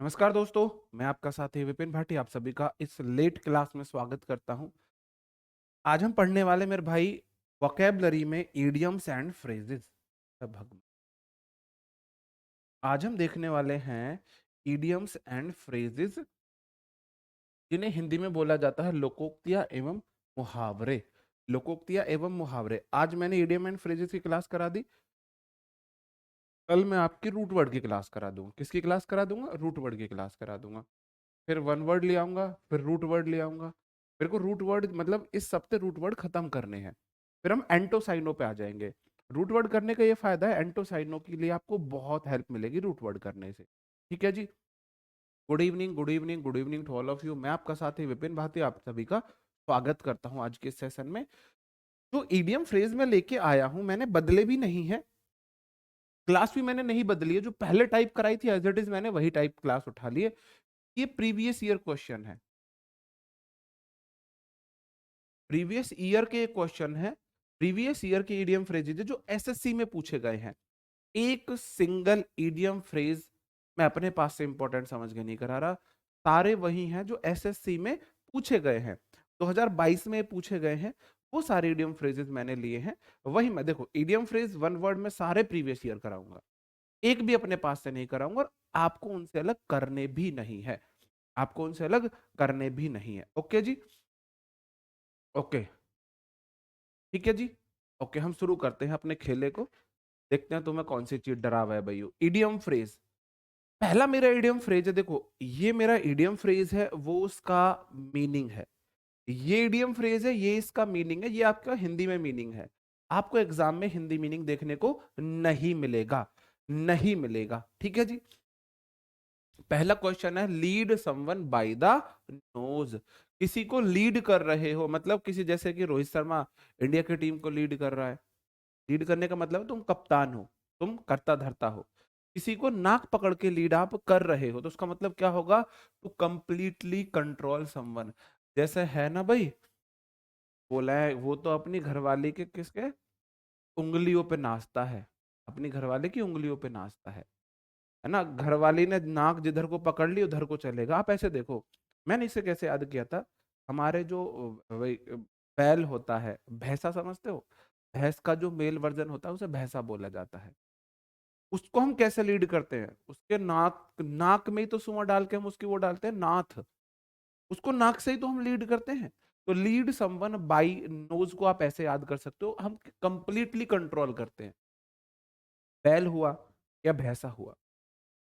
नमस्कार दोस्तों, मैं आपका साथी विपिन भाटी आप सभी का इस लेट क्लास में स्वागत करता हूं। आज हम पढ़ने वाले मेरे भाई वोकैबुलरी में इडियम्स एंड फ्रेजेस। आज हम देखने वाले हैं इडियम्स एंड फ्रेजेस जिन्हें हिंदी में बोला जाता है लोकोक्तियां एवं मुहावरे। लोकोक्तियां एवं मुहावरे। आज मैंने इडियम एंड फ्रेजेस की क्लास करा दी। कल मैं आपकी रूट वर्ड की क्लास करा दूंगा। किसकी क्लास करा दूंगा? रूट वर्ड की क्लास करा दूंगा। फिर वन वर्ड ले आऊंगा, फिर रूट वर्ड ले आऊंगा। मेरे को रूट वर्ड मतलब इस हफ्ते रूट वर्ड खत्म करने हैं। फिर हम एंटोसाइनो पे आ जाएंगे। रूट वर्ड करने का ये फायदा है, एंटोसाइनो के लिए आपको बहुत हेल्प मिलेगी रूट वर्ड करने से। ठीक है जी। Good evening, good evening, good evening to all of you. मैं आपका साथी विपिन भाटी आप सभी का स्वागत करता हूं आज के इस सेशन में। जो ईडियम फ्रेज में लेके आया हूं मैंने बदले भी नहीं है, क्लास भी मैंने नहीं बदली है। जो पहले टाइप कराई थी एज इट इज मैंने वही टाइप क्लास उठा ली है। ये प्रीवियस ईयर क्वेश्चन है। प्रीवियस ईयर के क्वेश्चन है। प्रीवियस ईयर के इडियम फ्रेजेज जो एसएससी में पूछे गए हैं। एक सिंगल इडियम फ्रेज मैं अपने पास से इंपॉर्टेंट समझ के नहीं करा रहा। सारे वही हैं जो एसएससी में पूछे गए हैं, 2022 में पूछे गए हैं। वो सारे इडियम फ्रेजेस मैंने लिए हैं। वही मैं देखो इडियम फ्रेज वन वर्ड में सारे प्रीवियस ईयर कराऊंगा, एक भी अपने पास से नहीं कराऊंगा। और आपको उनसे अलग करने भी नहीं है, आपको उनसे अलग करने भी नहीं है। ओके जी, ओके, ठीक है जी। ओके, हम शुरू करते हैं अपने खेले को। देखते हैं तुम्हें कौन सी चीज डरा हुआ है भाई। इडियम फ्रेज, पहला मेरा इडियम फ्रेज है। देखो ये मेरा इडियम फ्रेज है, वो उसका मीनिंग है। ये इडियम फ्रेज है, ये इसका मीनिंग है। ये आपका हिंदी में मीनिंग है। आपको एग्जाम में हिंदी मीनिंग देखने को नहीं मिलेगा, नहीं मिलेगा। ठीक है जी। पहला क्वेश्चन है lead someone by the nose. किसी को लीड कर रहे हो, मतलब किसी जैसे कि रोहित शर्मा इंडिया की टीम को लीड कर रहा है। लीड करने का मतलब तुम कप्तान हो, तुम करता धरता हो। किसी को नाक पकड़ के लीड आप कर रहे हो तो उसका मतलब क्या होगा? To completely control someone. जैसे है ना भाई, बोला है वो तो अपनी घरवाली के किसके उंगलियों पे नाचता है, अपनी घरवाले की उंगलियों पे नाचता है ना। घरवाली ने नाक जिधर को पकड़ ली उधर को चलेगा। आप ऐसे देखो, मैंने इसे कैसे याद किया था। हमारे जो वही बैल होता है, भैंसा समझते हो? भैंस का जो मेल वर्जन होता है उसे भैंसा बोला जाता है। उसको हम कैसे लीड करते हैं? उसके नाक नाक में ही तो सुआ डाल के हम उसकी वो डालते हैं नाथ। उसको नाक से ही तो हम लीड करते हैं। तो लीड समवन बाई नोज को आप ऐसे याद कर सकते हो, हम कंप्लीटली कंट्रोल करते हैं। बैल हुआ या भैंसा हुआ,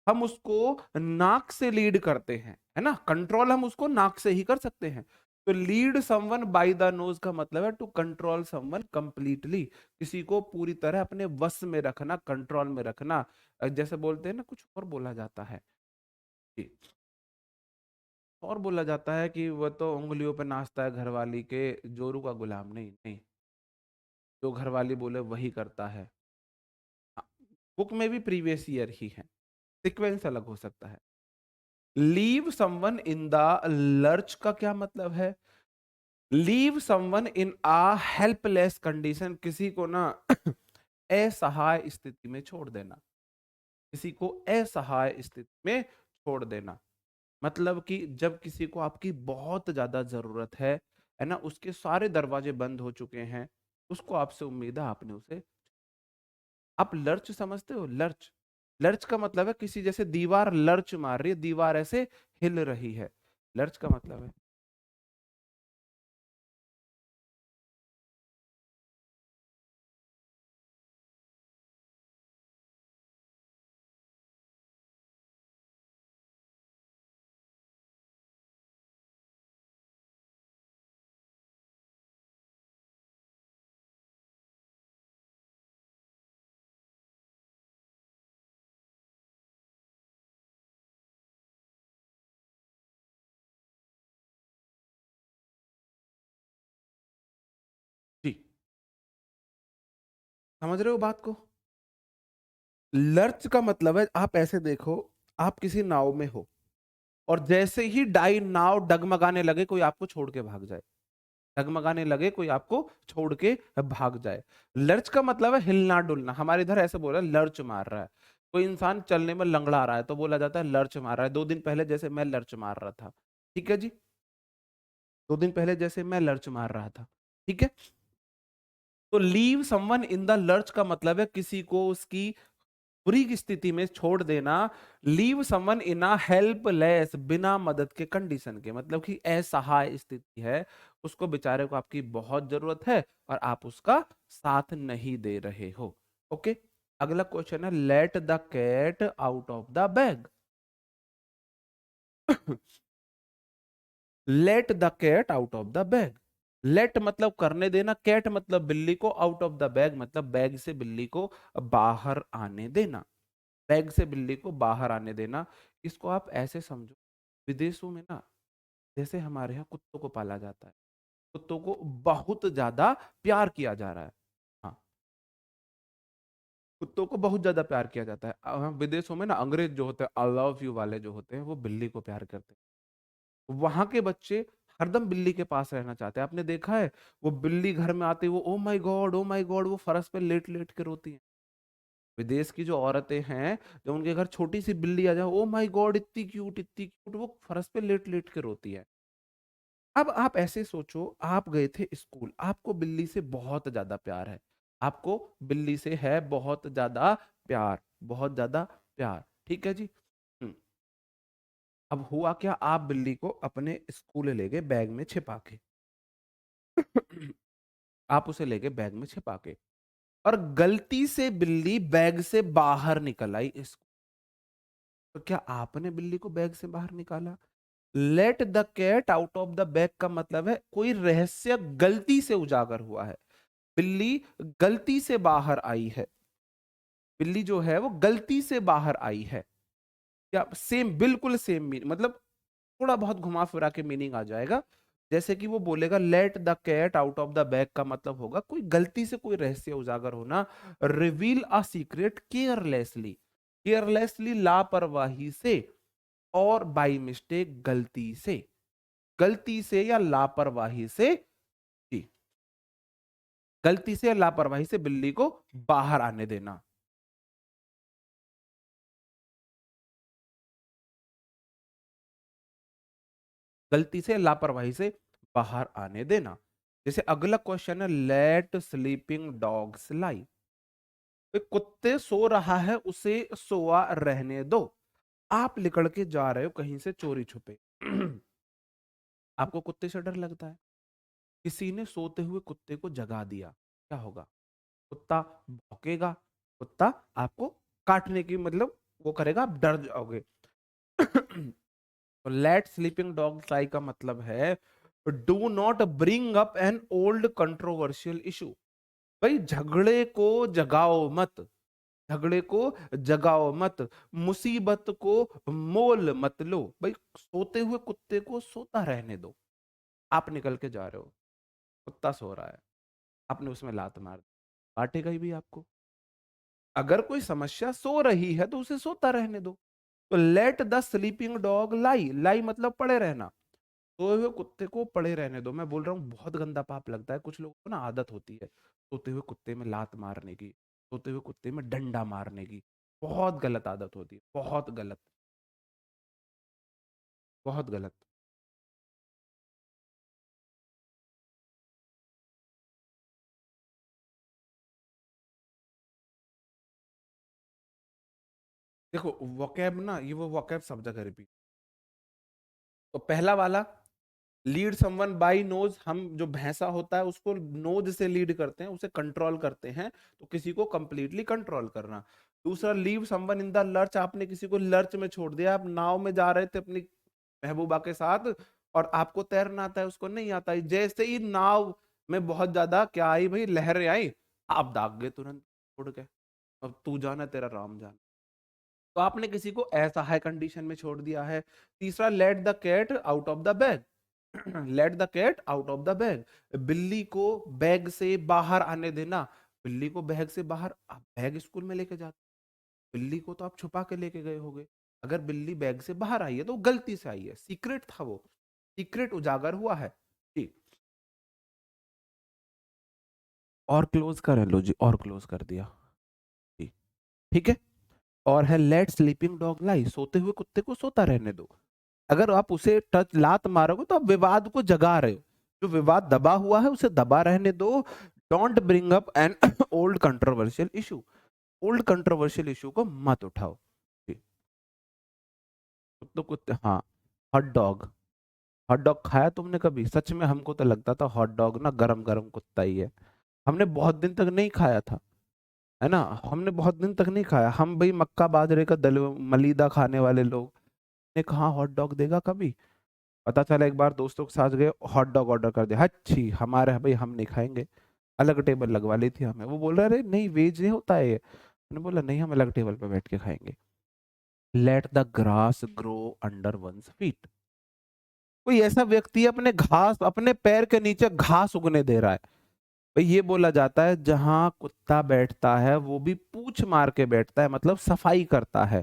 हम उसको नाक से लीड करते हैं, है ना। कंट्रोल हम उसको नाक से ही कर सकते हैं। तो lead someone by the nose का मतलब है टू कंट्रोल समवन कंप्लीटली, किसी को पूरी तरह अपने वश में रखना, कंट्रोल में रखना। जैसे बोलते हैं ना, कुछ और बोला जाता है जी, और बोला जाता है कि वह तो उंगलियों पे नाचता है घरवाली के, जोरू का गुलाम नहीं। नहीं, जो घरवाली बोले वही करता है। बुक में भी प्रीवियस ईयर ही है, सिक्वेंस अलग हो सकता है। Leave someone in the lurch का क्या मतलब है? Leave someone in a helpless condition, किसी को ना असहाय स्थिति में छोड़ देना, किसी को असहाय स्थिति में छोड़ देना। मतलब कि जब किसी को आपकी बहुत ज्यादा जरूरत है ना, उसके सारे दरवाजे बंद हो चुके हैं, उसको आपसे उम्मीद है, आपने उसे। आप लर्च समझते हो? लर्च, लर्च का मतलब है किसी जैसे दीवार लर्च मार रही है, दीवार ऐसे हिल रही है, लर्च का मतलब है। जी, समझ रहे हो बात को? लर्च का मतलब है, आप ऐसे देखो, आप किसी नाव में हो और जैसे ही डाई नाव डगमगाने लगे कोई आपको छोड़ के भाग जाए, डगमगाने लगे कोई आपको छोड़ के भाग जाए। लर्च का मतलब है हिलना डुलना। हमारे इधर ऐसे बोला लर्च मार रहा है। कोई इंसान चलने में लंगड़ा रहा है तो बोला जाता है लर्च मार रहा है। 2 दिन पहले जैसे मैं लर्च मार रहा था, ठीक है जी, 2 दिन पहले जैसे मैं लर्च मार रहा था, ठीक है। तो leave someone in the lurch का मतलब है किसी को उसकी बुरी की स्थिति में छोड़ देना। Leave someone in a helpless, बिना मदद के कंडीशन के, मतलब कि असहाय स्थिति है, उसको बेचारे को आपकी बहुत जरूरत है और आप उसका साथ नहीं दे रहे हो। ओके, अगला क्वेश्चन है let the cat out of the bag. Let the cat out of the bag. Let मतलब करने देना, कैट मतलब बिल्ली को, आउट ऑफ द बैग मतलब बैग से बिल्ली को बाहर आने देना। बैग से बिल्ली को बाहर आने देना। इसको आप ऐसे समझो, विदेशों में ना जैसे हमारे यहाँ कुत्तों को पाला जाता है, कुत्तों को बहुत ज्यादा प्यार किया जा रहा है। हाँ, कुत्तों को बहुत ज्यादा प्यार किया जाता है। विदेशों में ना अंग्रेज जो होते हैं, आई लव यू वाले जो होते हैं, वो बिल्ली को प्यार करते हैं। वहां के बच्चे हरदम बिल्ली के पास रहना चाहते हैं। आपने देखा है, वो बिल्ली घर में आते ही वो oh my God, oh my God, वो फर्श पे लेट लेट के रोती हैं। विदेश की जो औरतें हैं, जब उनके घर छोटी सी बिल्ली आ जाए, ओ माय गॉड इतनी क्यूट, इतनी क्यूट, वो फर्श पे लेट लेट के रोती है। अब आप ऐसे सोचो, आप गए थे स्कूल, आपको बिल्ली से बहुत ज्यादा प्यार है, आपको बिल्ली से है बहुत ज्यादा प्यार, बहुत ज्यादा प्यार, ठीक है जी। हम्म, अब हुआ क्या, आप बिल्ली को अपने स्कूल ले गए बैग में छिपा के। आप उसे ले गए बैग में छिपा के, और गलती से बिल्ली बैग से बाहर निकल आई स्कूल। तो क्या आपने बिल्ली को बैग से बाहर निकाला? Let the cat out of the bag का मतलब है कोई रहस्य गलती से उजागर हुआ है, बिल्ली गलती से बाहर आई है, बिल्ली जो है वो गलती से बाहर आई है। या सेम, बिल्कुल सेम मीनिंग, मतलब थोड़ा बहुत घुमा फिरा के मीनिंग आ जाएगा। जैसे कि वो बोलेगा let the cat out of the bag का मतलब होगा कोई गलती से कोई रहस्य उजागर होना। Reveal a secret carelessly, carelessly लापरवाही से, और बाई मिस्टेक गलती से, गलती से या लापरवाही से, जी, गलती से या लापरवाही से बिल्ली को बाहर आने देना। गलती से लापरवाही से बाहर आने देना। जैसे अगला क्वेश्चन है लेट स्लीपिंग डॉग्स लाई। कुत्ते सो रहा है उसे सोआ रहने दो। आप निकल के जा रहे हो कहीं से चोरी छुपे। आपको कुत्ते से डर लगता है, किसी ने सोते हुए कुत्ते को जगा दिया, क्या होगा? कुत्ता भौंकेगा, कुत्ता आपको काटने की मतलब वो करेगा, आप डर जाओगे। तो लेट स्लीपिंग डॉग लाई का मतलब है do not bring up an old controversial issue. भाई झगड़े को जगाओ मत, झगड़े को जगाओ मत, मुसीबत को मोल मत लो। भाई सोते हुए कुत्ते को सोता रहने दो। आप निकल के जा रहे हो, कुत्ता सो रहा है, आपने उसमें लात मार दी, काटेगा ही भी आपको। अगर कोई समस्या सो रही है तो उसे सोता रहने दो। तो let the sleeping dog lie, lie मतलब पड़े रहना, सोए हुए कुत्ते को पड़े रहने दो। मैं बोल रहा हूँ बहुत गंदा पाप लगता है, कुछ लोगों को ना आदत होती है सोते हुए कुत्ते में लात मारने की, सोते हुए कुत्ते में डंडा मारने की। बहुत गलत आदत होती है, बहुत गलत, बहुत गलत। देखो वोकैब ना, ये वो वोकैब सब जगह रिपीट। तो पहला वाला, लीड समवन बाई नोज, हम जो भैंसा होता है उसको नोज से लीड करते हैं, उसे कंट्रोल करते हैं, तो किसी को कंप्लीटली कंट्रोल करना। दूसरा, leave someone in the lurch, आपने किसी को लर्च में छोड़ दिया। आप नाव में जा रहे थे अपनी महबूबा के साथ, और आपको तैरना आता है, उसको नहीं आता है, जैसे ही नाव में बहुत ज्यादा क्या आई भाई, लहरें आई, आप दाग गए तुरंत उड़ के। अब तू जाना तेरा राम जाना। तो आपने किसी को ऐसा हाई कंडीशन में छोड़ दिया है। तीसरा, let the cat out of the bag. Let the cat out of the bag, बिल्ली को बैग से बाहर आने देना। बिल्ली को बैग से बाहर, आप बैग स्कूल में लेके जाते, बिल्ली को तो आप छुपा के लेके गए होगे। अगर बिल्ली बैग से बाहर आई है तो गलती से आई है, सीक्रेट था वो, सीक्रेट उजागर हुआ है। ठीक, और क्लोज कर लो जी, और क्लोज कर दिया। ठीक, ठीक है। और है लेट स्लीपिंग डॉग लाई, सोते हुए कुत्ते को सोता रहने दो। अगर आप उसे टच लात मारोगे तो आप विवाद को जगा रहे हो। जो विवाद दबा हुआ है उसे दबा रहने दो। Don't bring up an old controversial issue, old controversial issue को मत उठाओ। तो कुत्ते, हाँ। हॉट डॉग, हॉट डॉग खाया तुमने कभी? सच में हमको तो लगता था हॉट डॉग ना गरम गरम कुत्ता ही है। हमने बहुत दिन तक नहीं खाया था, है ना, हमने बहुत दिन तक नहीं खाया। हम भाई मक्का बाजरे का दल मलीदा खाने वाले लोग ने कहा हॉट डॉग देगा कभी? पता चला एक बार दोस्तों के साथ गए, हॉट डॉग ऑर्डर कर दिया, अच्छी हमारे भाई हम नहीं खाएंगे। अलग टेबल लगवा ली थी हमें। वो बोल रहा अरे नहीं वेज नहीं होता है ये। मैंने बोला नहीं हम अलग टेबल पे बैठ के खाएंगे। Let the grass grow under one's feet. कोई ऐसा व्यक्ति अपने घास, अपने पैर के नीचे घास उगने दे रहा है। भाई ये बोला जाता है जहां कुत्ता बैठता है वो भी पूंछ मार के बैठता है, मतलब सफाई करता है।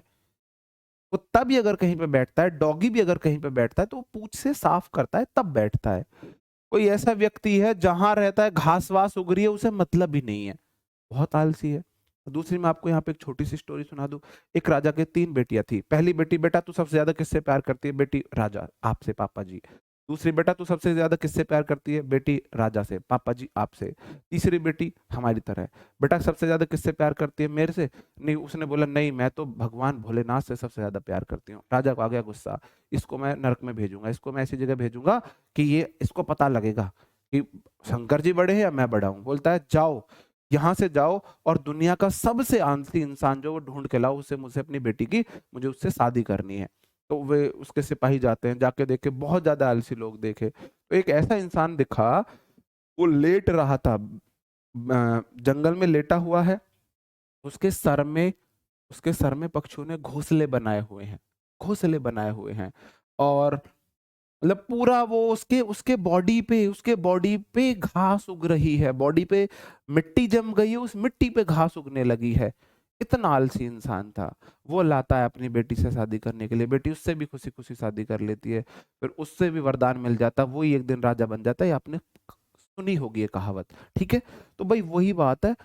कुत्ता भी अगर कहीं पे बैठता है, डॉगी भी अगर कहीं पे बैठता है तो वो पूंछ से साफ करता है तब बैठता है। कोई ऐसा व्यक्ति है जहां रहता है घास वास उग रही है उसे मतलब ही नहीं है, बहुत आलसी है। दूसरी मैं आपको यहाँ पे एक छोटी सी स्टोरी सुना दूं। एक राजा के 3 बेटियां थी। पहली बेटी, बेटा तू सबसे ज्यादा किससे प्यार करती है? बेटी राजा, आपसे पापा जी। दूसरी, बेटा तू सबसे ज्यादा किससे प्यार करती है? बेटी राजा से, पापा जी आपसे। तीसरी बेटी हमारी तरह है, बेटा सबसे ज्यादा किससे प्यार करती है? मेरे से। नहीं, उसने बोला नहीं मैं तो भगवान भोलेनाथ से सबसे ज्यादा प्यार करती हूँ। राजा को आ गया गुस्सा, इसको मैं नरक में भेजूंगा, इसको मैं ऐसी जगह भेजूंगा कि ये इसको पता लगेगा कि शंकर जी बड़े हैं या मैं बड़ा हूं। बोलता है जाओ, यहां से जाओ और दुनिया का सबसे आंसरी इंसान जो वो ढूंढ के लाओ, उसे मुझसे अपनी बेटी की, मुझे उससे शादी करनी है। तो वे उसके सिपाही जाते हैं, जाके देखे बहुत ज्यादा आलसी लोग देखे तो एक ऐसा इंसान दिखा, वो लेट रहा था, जंगल में लेटा हुआ है। उसके सर में, उसके सर में पक्षियों ने घोंसले बनाए हुए हैं, घोंसले बनाए हुए हैं। और मतलब पूरा वो उसके उसके बॉडी पे, उसके बॉडी पे घास उग रही है, बॉडी पे मिट्टी जम गई है, उस मिट्टी पे घास उगने लगी है। इतना आलसी इंसान था। वो लाता है अपनी बेटी से शादी करने के लिए, बेटी उससे भी खुशी खुशी शादी कर लेती है, फिर उससे भी वरदान मिल जाता है, वो ही एक दिन राजा बन जाता है। ये आपने सुनी होगी ये कहावत, ठीक है? तो भाई वही बात है,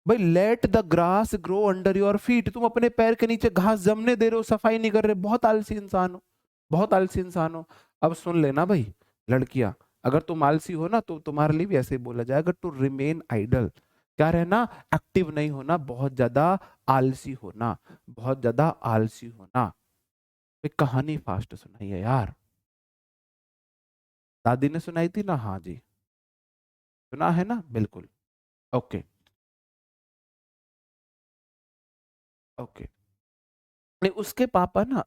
भाई late the grass grow under your feet. तुम अपने पैर के नीचे घास जमने दे रहे हो, सफाई नहीं कर रहे, बहुत आलसी इंसान हो, बहुत आलसी इंसान हो। अब सुन लेना भाई लड़कियां, अगर तुम आलसी हो ना तो तुम्हारे लिए भी ऐसे ही बोला जाएगा, टू रिमेन आइडल। क्या रहना? एक्टिव नहीं होना, बहुत ज्यादा आलसी होना, बहुत ज्यादा आलसी होना। एक कहानी फास्ट सुनाई है यार, दादी ने सुनाई थी ना? हाँ जी, सुना है ना? बिल्कुल। Okay, okay. नहीं, उसके पापा ना,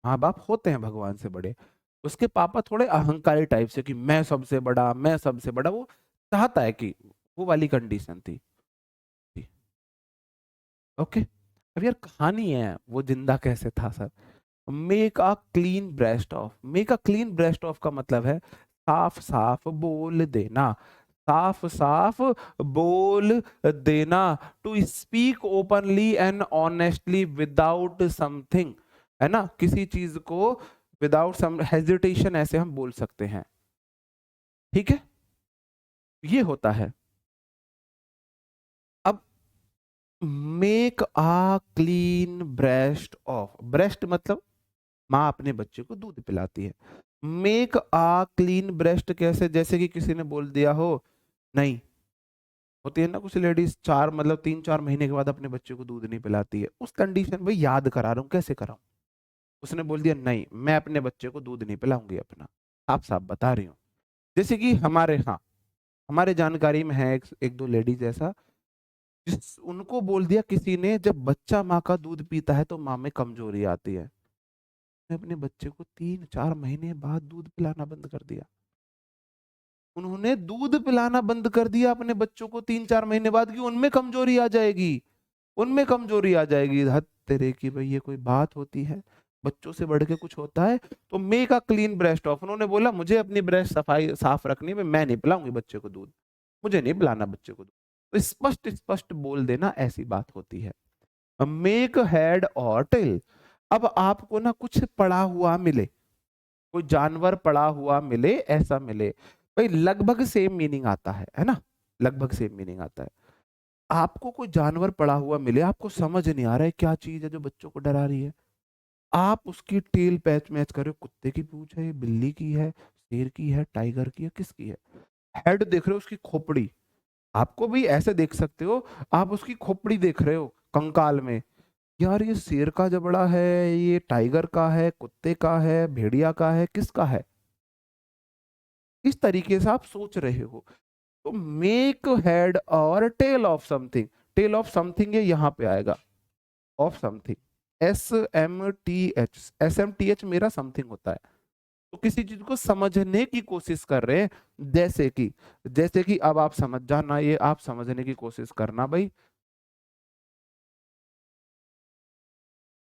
माँ बाप होते हैं भगवान से बड़े, उसके पापा थोड़े अहंकारी टाइप से कि मैं सबसे बड़ा, मैं सबसे बड़ा, वो चाहता है कि, वो वाली कंडीशन थी। ओके। अब यार कहानी है, वो जिंदा कैसे था sir? Make a clean breast of, make a clean breast of का मतलब है साफ साफ बोल देना, साफ साफ बोल देना। To speak openly and honestly without something, है ना, किसी चीज को विदाउट सम हेजिटेशन ऐसे हम बोल सकते हैं, ठीक है? ये होता है। अब make a clean breast of, breast मतलब माँ अपने बच्चे को दूध पिलाती है। मेक आ क्लीन ब्रेस्ट कैसे? जैसे कि किसी ने बोल दिया हो, नहीं, होती है ना कुछ लेडीज 4 मतलब 3-4 महीने के बाद अपने बच्चे को दूध नहीं पिलाती है, उस कंडीशन में याद करा रहा हूँ कैसे कराऊं। उसने बोल दिया नहीं मैं अपने बच्चे को दूध नहीं पिलाऊंगी अपना, साफ साफ बता रही हूँ। जैसे कि हमारे, हाँ, हमारे जानकारी में है एक दो लेडीज ऐसा, जिस उनको बोल दिया किसी ने जब बच्चा माँ का दूध पीता है तो माँ में कमजोरी आती है। मैं अपने बच्चे को 3-4 महीने बाद दूध पिलाना बंद कर दिया। उन्होंने दूध पिलाना बंद कर दिया अपने बच्चों को 3-4 महीने बाद कि उनमें कमजोरी आ जाएगी, उनमें कमजोरी आ जाएगी। हद तेरे की, भाई ये कोई बात होती है? बच्चों से बढ़ के कुछ होता है? तो make a clean breast of, उन्होंने बोला मुझे अपनी ब्रेस्ट सफाई साफ रखनी है, मैं नहीं पिलाऊंगी बच्चे को दूध, मुझे नहीं पिलाना बच्चे को दूध। तो स्पष्ट स्पष्ट बोल देना, ऐसी बात होती है। मेक हेड और टेल, अब आपको ना कुछ पड़ा हुआ मिले, कोई जानवर पड़ा हुआ मिले, ऐसा मिले, भाई लगभग सेम मीनिंग आता है ना, लगभग सेम मीनिंग आता है। आपको कोई जानवर पड़ा हुआ मिले, आपको समझ नहीं आ रहा है क्या चीज है जो बच्चों को डरा रही है, आप उसकी टेल पैच मैच कर रहे हो, कुत्ते की पूंछ है, बिल्ली की है, शेर की है, टाइगर की है, किसकी है? हेड देख रहे हो, उसकी खोपड़ी, आपको भी ऐसे देख सकते हो, आप उसकी खोपड़ी देख रहे हो कंकाल में, यार ये शेर का जबड़ा है, ये टाइगर का है, कुत्ते का है, भेड़िया का है, किसका है? इस तरीके से आप सोच रहे हो। तो मेक हेड और tail of something, tail of something ये यहाँ पे आएगा, ऑफ समथिंग, SMTH मेरा समथिंग होता है। तो किसी चीज को समझने की कोशिश कर रहे हैं, जैसे कि अब आप समझ जाना, ये आप समझने की कोशिश करना भाई,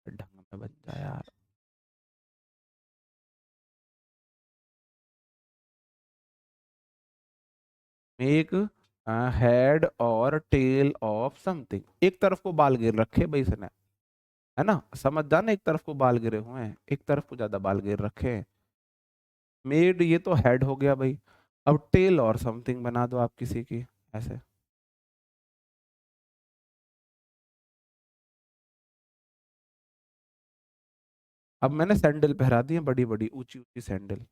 ढंग में बन जा यार। एक हेड और टेल ऑफ समथिंग, एक तरफ को बाल गिर रखे भाई इसने, है ना, समझ जाना, एक तरफ को बाल गिरे हुए हैं, एक तरफ को ज्यादा बाल गिर रखे हैं। मेड ये तो हेड हो गया भाई, अब टेल और समथिंग बना दो आप किसी की, ऐसे। अब मैंने सैंडल पहरा दी है, बड़ी बड़ी ऊंची ऊंची सैंडल।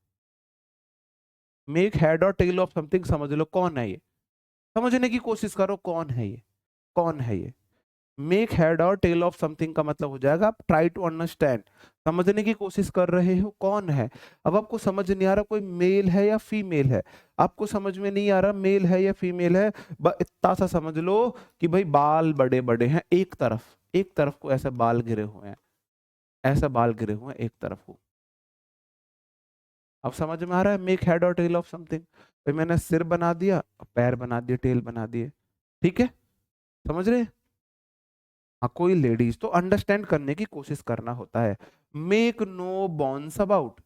मेक हेड और टेल ऑफ समथिंग, समझ लो कौन है ये, समझने की कोशिश करो कौन है ये, कौन है ये। मेक हेड और टेल ऑफ समथिंग का मतलब हो जाएगा आप ट्राई टू अंडरस्टैंड, समझने की कोशिश कर रहे हो कौन है। अब आपको समझ नहीं आ रहा कोई मेल है या फीमेल है, आपको समझ में नहीं आ रहा मेल है या फीमेल है, इतना सा समझ लो कि भाई बाल बड़े बड़े हैं, एक तरफ को ऐसे बाल गिरे हुए हैं, ऐसा बाल गिरे हुए हैं एक तरफ को। अब समझ में आ रहा है मेक हेड और टेल ऑफ समथिंग, भाई मैंने सिर बना दिया, पैर बना दिए, टेल बना दिए, ठीक है, समझ रहे हैं? हाँ, कोई लेडीज तो अंडरस्टैंड करने की कोशिश करना होता है। Make no bones about,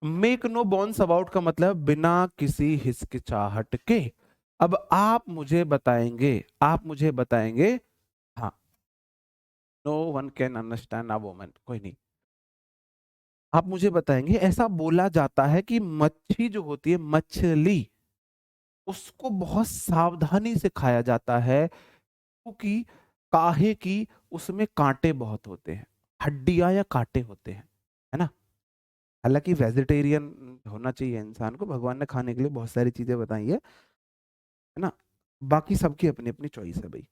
make no bones about का मतलब बिना किसी हिचकिचाहट के। अब आप मुझे बताएंगे, हाँ, no one can understand a woman, कोई नहीं, आप मुझे बताएंगे ऐसा बोला जाता है कि मच्छी जो होती है, मछली, उसको बहुत सावधानी से खाया जाता है, क्योंकि काहे की उसमें कांटे बहुत होते हैं, हड्डियां या कांटे होते हैं, है ना। हालांकि वेजिटेरियन होना चाहिए इंसान को, भगवान ने खाने के लिए बहुत सारी चीजें बताई है ना, बाकी सबकी अपनी अपनी चॉइस है भाई।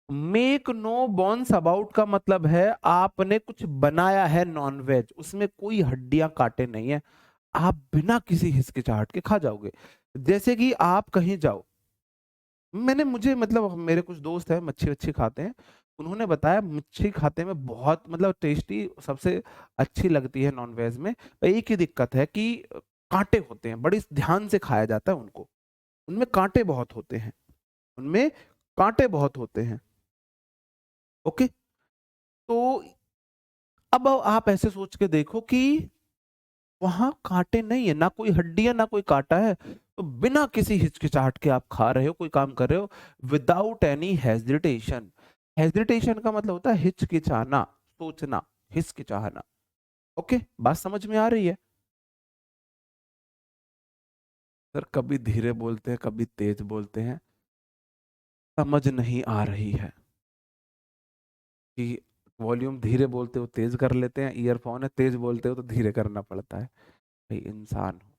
मेक नो बॉन्स अबाउट का मतलब है आपने कुछ बनाया है नॉनवेज, उसमें कोई हड्डियां काटे नहीं है, आप बिना किसी हिचकिचाहट के खा जाओगे। जैसे कि आप कहीं जाओ, मैंने मुझे मतलब मेरे कुछ दोस्त हैं मच्छी वच्छी खाते हैं, उन्होंने बताया मच्छी खाते में बहुत मतलब टेस्टी, सबसे अच्छी लगती है नॉनवेज में। पर एक ही दिक्कत है कि कांटे होते हैं, बड़ी ध्यान से खाया जाता है उनको, उनमें कांटे बहुत होते हैं, उनमें कांटे बहुत होते हैं। ओके, तो अब आप ऐसे सोच के देखो कि वहां कांटे नहीं है, ना कोई हड्डी है ना कोई कांटा है, तो बिना किसी हिचकिचाहट के आप खा रहे हो, कोई काम कर रहे हो, विदाउट एनी हेजिटेशन। हेजिटेशन का मतलब होता है हिचकिचाना, सोचना, हिचकिचाना। ओके, बात समझ में आ रही है? सर कभी धीरे बोलते हैं, कभी तेज बोलते हैं, समझ नहीं आ रही है कि वॉल्यूम धीरे बोलते हो तेज कर लेते हैं, ईयरफोन है, तेज बोलते हो तो धीरे करना पड़ता है, भाई इंसान हो।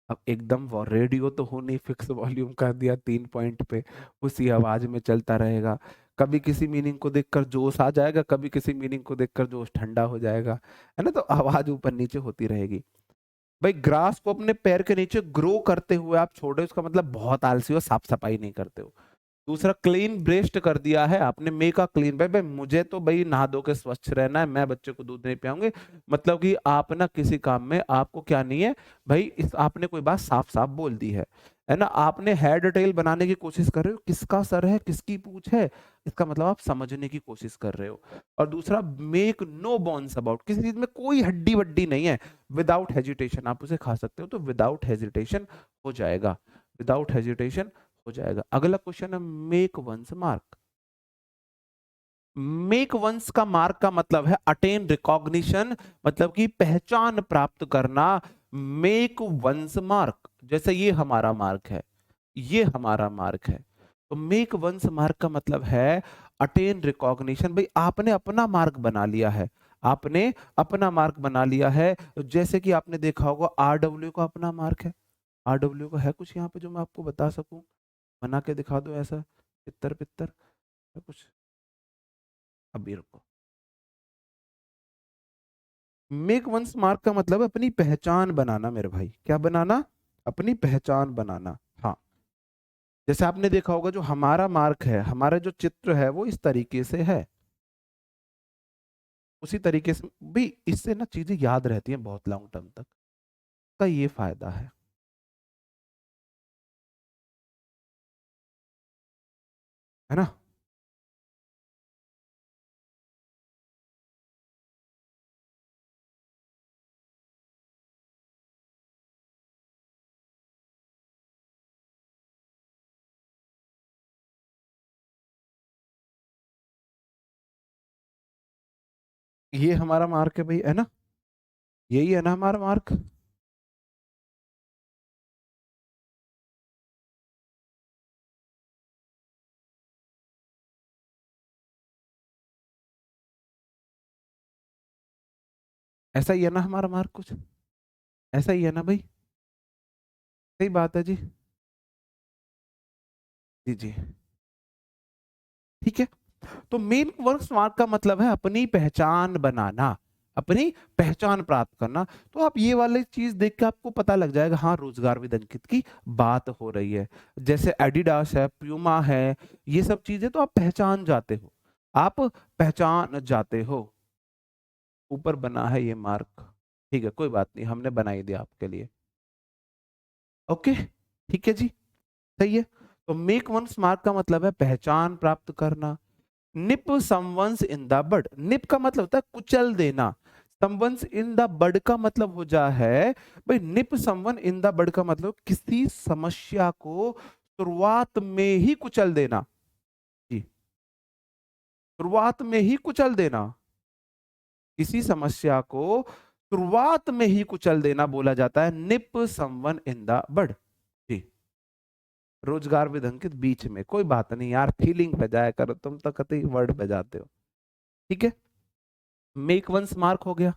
अब एकदम वो रेडियो तो हो नहीं, फिक्स वॉल्यूम कर दिया 3 पॉइंट पे, उसी आवाज में चलता रहेगा, कभी किसी मीनिंग को देखकर जोश आ जाएगा, कभी किसी मीनिंग को देखकर जोश ठंडा हो जाएगा, है ना, तो आवाज ऊपर नीचे होती रहेगी। भाई ग्रास को अपने पैर के नीचे ग्रो करते हुए आप छोड़े, उसका मतलब बहुत आलसी हो, साफ सफाई नहीं करते हो। दूसरा, क्लीन ब्रेस्ट कर दिया है आपने, मे का क्लीन, भाई भाई मुझे तो भाई नहा धो के स्वच्छ रहना है, मैं बच्चे को दूध नहीं पियाऊंगे, मतलब कि आप ना किसी काम में आपको क्या नहीं है भाई, इस आपने कोई बात साफ साफ बोल दी है ना। आपने हेड टेल बनाने की कोशिश कर रहे हो, किसका सर है किसकी पूंछ है, इसका मतलब आप समझने की कोशिश कर रहे हो। और दूसरा, मेक नो बॉन्स अबाउट, किसी चीज में कोई हड्डी वड्डी नहीं है, विदाउट हेजिटेशन आप उसे खा सकते हो, तो विदाउट हेजिटेशन हो जाएगा, विदाउट हेजिटेशन हो जाएगा। अगला क्वेश्चन है make one's mark. Make one's का मार्क का मतलब है अटेन रिकॉग्निशन, मतलब कि पहचान प्राप्त करना। मेक वंस मार्क, जैसे ये हमारा मार्क है, ये हमारा मार्क है, तो मेक वंस मार्क का मतलब है अटेन रिकॉग्निशन। भाई आपने अपना मार्क बना लिया है, आपने अपना मार्क बना लिया है। जैसे कि आपने देखा होगा आरडब्ल्यू का अपना मार्क है। आरडब्ल्यू का है कुछ यहाँ पे जो मैं आपको बता सकूं, बना के दिखा दो ऐसा, पित्तर पित्तर है कुछ? अभी रुको। मेक वंस मार्क का मतलब अपनी पहचान बनाना मेरे भाई। क्या बनाना? अपनी पहचान बनाना। हाँ, जैसे आपने देखा होगा जो हमारा मार्क है, हमारा जो चित्र है वो इस तरीके से है, उसी तरीके से भी इससे ना चीजें याद रहती हैं बहुत लॉन्ग टर्म तक का, ये फायदा है ना? ये हमारा मार्क है भाई, है ना? यही है ना हमारा मार्क? ऐसा ही है ना हमारा मार्क कुछ? ऐसा ही है ना भाई? सही बात है जी। जी जी, ठीक है। तो मेन वर्क स्मार्ट का मतलब है अपनी पहचान बनाना, अपनी पहचान प्राप्त करना। तो आप ये वाली चीज देख के आपको पता लग जाएगा, हाँ रोजगार विद अंकित की बात हो रही है। जैसे एडिडास है, प्यूमा है, ये सब चीजें तो आप पहचान जाते हो, आप पहचान जाते हो। ऊपर बना है ये मार्क, ठीक है कोई बात नहीं, हमने बना ही दिया आपके लिए। ओके, ठीक है जी, सही है। तो मेक वन स्मार्ट का मतलब है पहचान प्राप्त करना। निप समवंस इन द बड, निप का मतलब होता है कुचल देना। समवंस इन द बड का मतलब हो जा है, भाई निप समवन इन द बड का मतलब किसी समस्या को शुरुआत में ही कुचल देना। जी, शुरुआत में ही कुचल देना, किसी समस्या को शुरुआत में ही कुचल देना बोला जाता है निप समवन इन द बड। जी, रोजगार विद अंकित बीच में, कोई बात नहीं यार, फीलिंग पे जाया करो, तुम तो कतई वर्ड पे जाते हो। ठीक है, मेक वंस मार्क हो गया।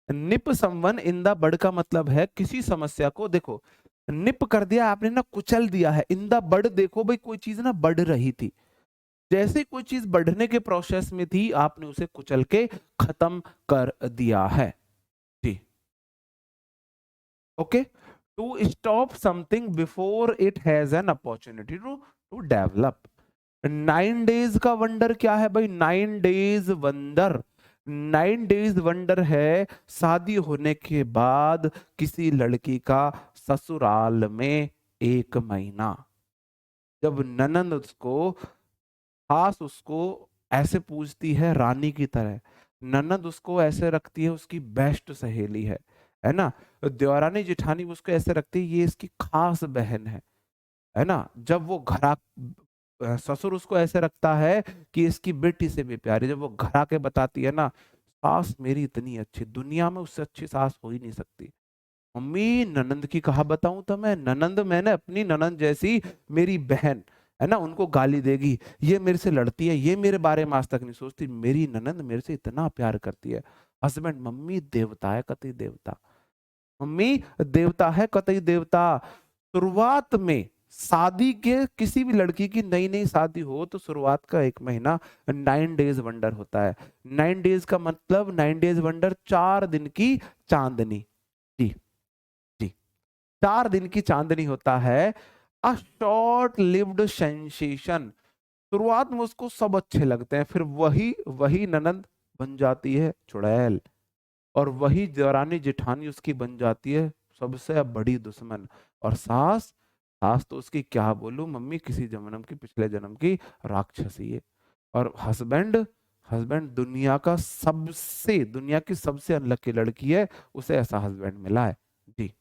निप समवन इन द बड का मतलब है किसी समस्या को, देखो निप कर दिया आपने ना, कुचल दिया है। इन द बड देखो भाई कोई चीज ना बढ़ रही थी, जैसे कोई चीज बढ़ने के प्रोसेस में थी आपने उसे कुचल के खत्म कर दिया है। जी, okay. To stop something before it has an opportunity to to develop. 9 days का वंडर क्या है भाई? 9 डेज वंडर, 9 डेज वंडर है शादी होने के बाद किसी लड़की का ससुराल में 1 महीना। जब ननंद उसको, खास उसको ऐसे पूजती है रानी की तरह, ननंद उसको ऐसे रखती है उसकी बेस्ट सहेली है ना? देवरानी जेठानी उसको ऐसे रखती है ये इसकी खास बहन है ना? जब वो घर ससुर उसको ऐसे रखता है कि इसकी बेटी से भी प्यारी, जब वो घर आके बताती है ना, सास मेरी इतनी अच्छी, दुनिया में उससे अच्छी सास हो ही नहीं सकती। मम्मी ननंद की कहा बताऊं तो मैं, ननंद मैंने अपनी ननंद जैसी, मेरी बहन है ना, उनको गाली देगी, ये मेरे से लड़ती है, ये मेरे बारे में आज तक नहीं सोचती, मेरी ननंद मेरे से इतना प्यार करती है। हस्बैंड, मम्मी देवता है कतई देवता, मम्मी देवता है कतई देवता। शुरुआत में शादी के, किसी भी लड़की की नई नई शादी हो तो शुरुआत का 1 महीना 9 डेज वंडर होता है। 9 डेज का मतलब 9 डेज वंडर 4 दिन की चांदनी। जी जी, 4 दिन की चांदनी होता है। अ शॉर्ट लिव्ड सेंसेशन, शुरुआत में उसको सब अच्छे लगते हैं, फिर वही वही ननंद बन जाती है चुड़ैल, और वही देवरानी जेठानी उसकी बन जाती है सबसे बड़ी दुश्मन। और सास, सास तो उसकी क्या बोलूं मम्मी, किसी जन्म की, पिछले जन्म की राक्षसी है। और हस्बैंड, हस्बैंड दुनिया का सबसे, दुनिया की सबसे अनलकी लड़की है, उसे ऐसा हस्बैंड मिला है। जी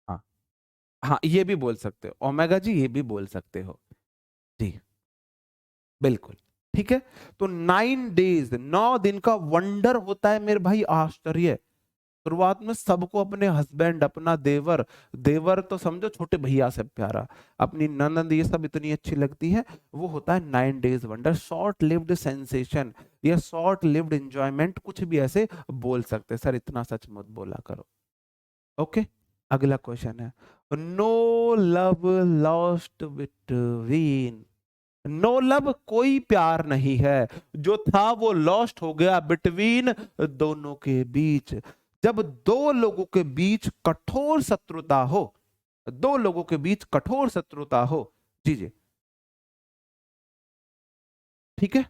हाँ, हाँ ये भी बोल सकते हो ओमेगा जी, ये भी बोल सकते हो। जी बिल्कुल, ठीक है। तो 9 डेज, 9 दिन का वंडर होता है मेरे भाई, आश्चर्य। शुरुआत में सबको अपने हस्बैंड, अपना देवर, देवर तो समझो छोटे भैया से प्यारा, अपनी ननद, ये सब इतनी अच्छी लगती है, वो होता है 9 days wonder, short lived sensation या शॉर्ट लिव्ड एंजॉयमेंट, कुछ भी ऐसे बोल सकते हैं। सर इतना सच मत बोला करो। ओके, अगला क्वेश्चन है, no love lost between, no love कोई प्यार नहीं है, जो था वो लॉस्ट हो गया बिटवीन दोनों के बीच। जब दो लोगों के बीच कठोर शत्रुता हो, दो लोगों के बीच कठोर शत्रुता हो, जी जी, ठीक है,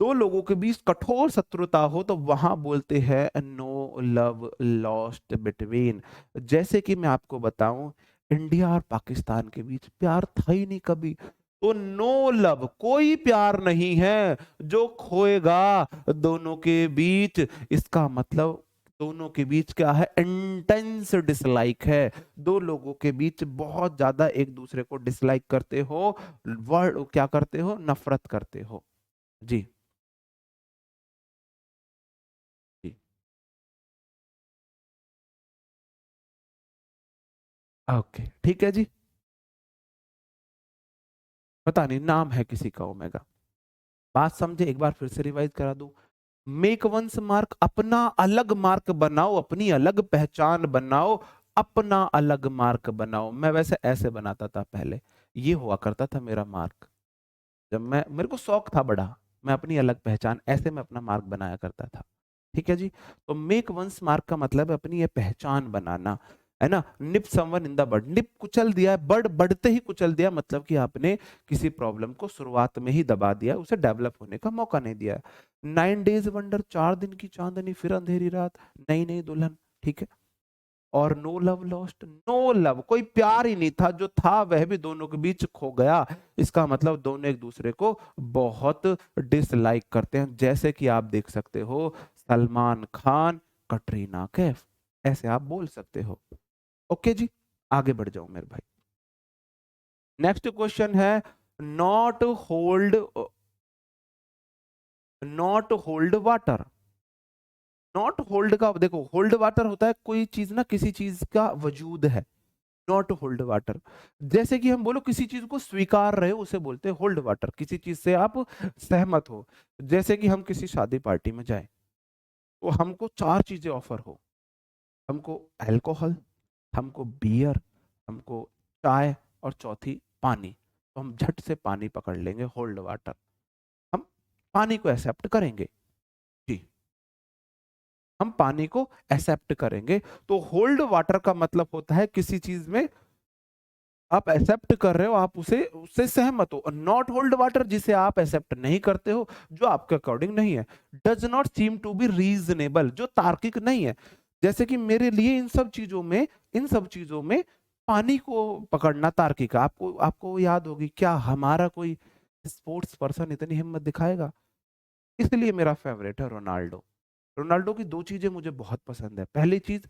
दो लोगों के बीच कठोर शत्रुता हो तो वहां बोलते हैं नो लव लॉस्ट बिटवीन। जैसे कि मैं आपको बताऊं, इंडिया और पाकिस्तान के बीच प्यार था ही नहीं कभी, तो नो लव कोई प्यार नहीं है जो खोएगा दोनों के बीच। इसका मतलब दोनों के बीच क्या है, इंटेंस डिसलाइक है, दो लोगों के बीच बहुत ज्यादा एक दूसरे को डिसलाइक करते हो, वर्ड क्या करते हो, नफरत करते हो। जी जी, ओके ठीक है जी, पता नहीं नाम है किसी का ओमेगा। बात समझे, एक बार फिर से रिवाइज करा दूं, मेक वंस मार्क, अपना अलग मार्क बनाओ, अपनी अलग पहचान बनाओ, अपना अलग मार्क बनाओ। मैं वैसे ऐसे बनाता था पहले, ये हुआ करता था मेरा मार्क, जब मैं, मेरे को शौक था बड़ा, मैं अपनी अलग पहचान, ऐसे मैं अपना मार्क बनाया करता था। ठीक है जी, तो मेक वंस मार्क का मतलब है अपनी ये पहचान बनाना, है ना। निप समवन इन द बड, निप कुचल दिया है, बड बढ़ते ही कुचल दिया, मतलब कि आपने किसी प्रॉब्लम को शुरुआत में ही दबा दिया, उसे डेवलप होने का मौका नहीं दिया। 9 डेज वंडर, 4 दिन की चांदनी फिर अंधेरी रात, नई नई दुल्हन, ठीक है। और no love lost, no love कोई प्यार ही नहीं था, जो था वह भी दोनों के बीच खो गया। इसका मतलब दोनों एक दूसरे को बहुत डिसलाइक करते हैं, जैसे कि आप देख सकते हो सलमान खान, कटरीना कैफ, ऐसे आप बोल सकते हो। ओके जी, आगे बढ़ जाओ मेरे भाई। नेक्स्ट क्वेश्चन है, not hold, not hold water. Not hold का देखो, होल्ड वाटर होता है कोई चीज ना, किसी चीज का वजूद है, नॉट होल्ड वाटर। जैसे कि हम बोलो किसी चीज को स्वीकार रहे हो, उसे बोलते हैं होल्ड वाटर, किसी चीज से आप सहमत हो। जैसे कि हम किसी शादी पार्टी में जाएं, तो हमको चार चीजें ऑफर हो, हमको अल्कोहल, हमको बियर, हमको चाय, और चौथी पानी, तो हम झट से पानी पकड़ लेंगे, होल्ड वाटर, हम पानी को एक्सेप्ट करेंगे। जी, हम पानी को एक्सेप्ट करेंगे। तो होल्ड वाटर का मतलब होता है किसी चीज में आप एक्सेप्ट कर रहे हो, आप उसे उससे सहमत हो। नॉट होल्ड वाटर जिसे आप एक्सेप्ट नहीं करते हो, जो आपके अकॉर्डिंग नहीं है। Does not seem to be reasonable, जो तार्किक नहीं है। जैसे कि मेरे लिए इन सब चीजों में, इन सब चीजों में पानी को पकड़ना तार्किक है। आपको आपको याद होगी क्या, हमारा कोई स्पोर्ट्स पर्सन इतनी हिम्मत दिखाएगा। इसलिए मेरा फेवरेट है रोनाल्डो। रोनाल्डो की दो चीजें मुझे बहुत पसंद है। पहली चीज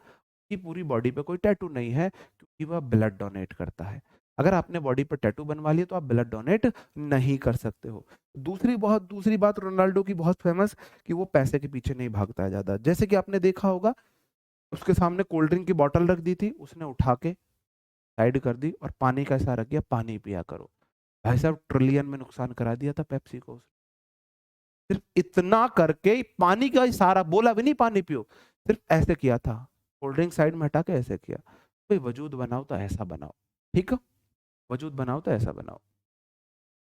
की पूरी बॉडी पे कोई टैटू नहीं है, क्योंकि वह ब्लड डोनेट करता है। अगर आपने बॉडी पे टैटू बनवा लिया तो आप ब्लड डोनेट नहीं कर सकते हो। दूसरी बात रोनाल्डो की बहुत फेमस, कि वो पैसे के पीछे नहीं भागता है ज्यादा। जैसे कि आपने देखा होगा, उसके सामने कोल्ड ड्रिंक की बोतल रख दी थी, उसने उठा के साइड कर दी और पानी का इशारा किया, पानी पिया करो। भाई साहब ट्रिलियन में नुकसान करा दिया था पेप्सी को। सिर्फ इतना करके पानी का इशारा, बोला भी नहीं पानी पियो, सिर्फ ऐसे किया था, कोल्ड ड्रिंक साइड में हटा के ऐसे किया। कोई वजूद बनाओ तो ऐसा बनाओ, ठीक है, वजूद बनाओ तो ऐसा बनाओ।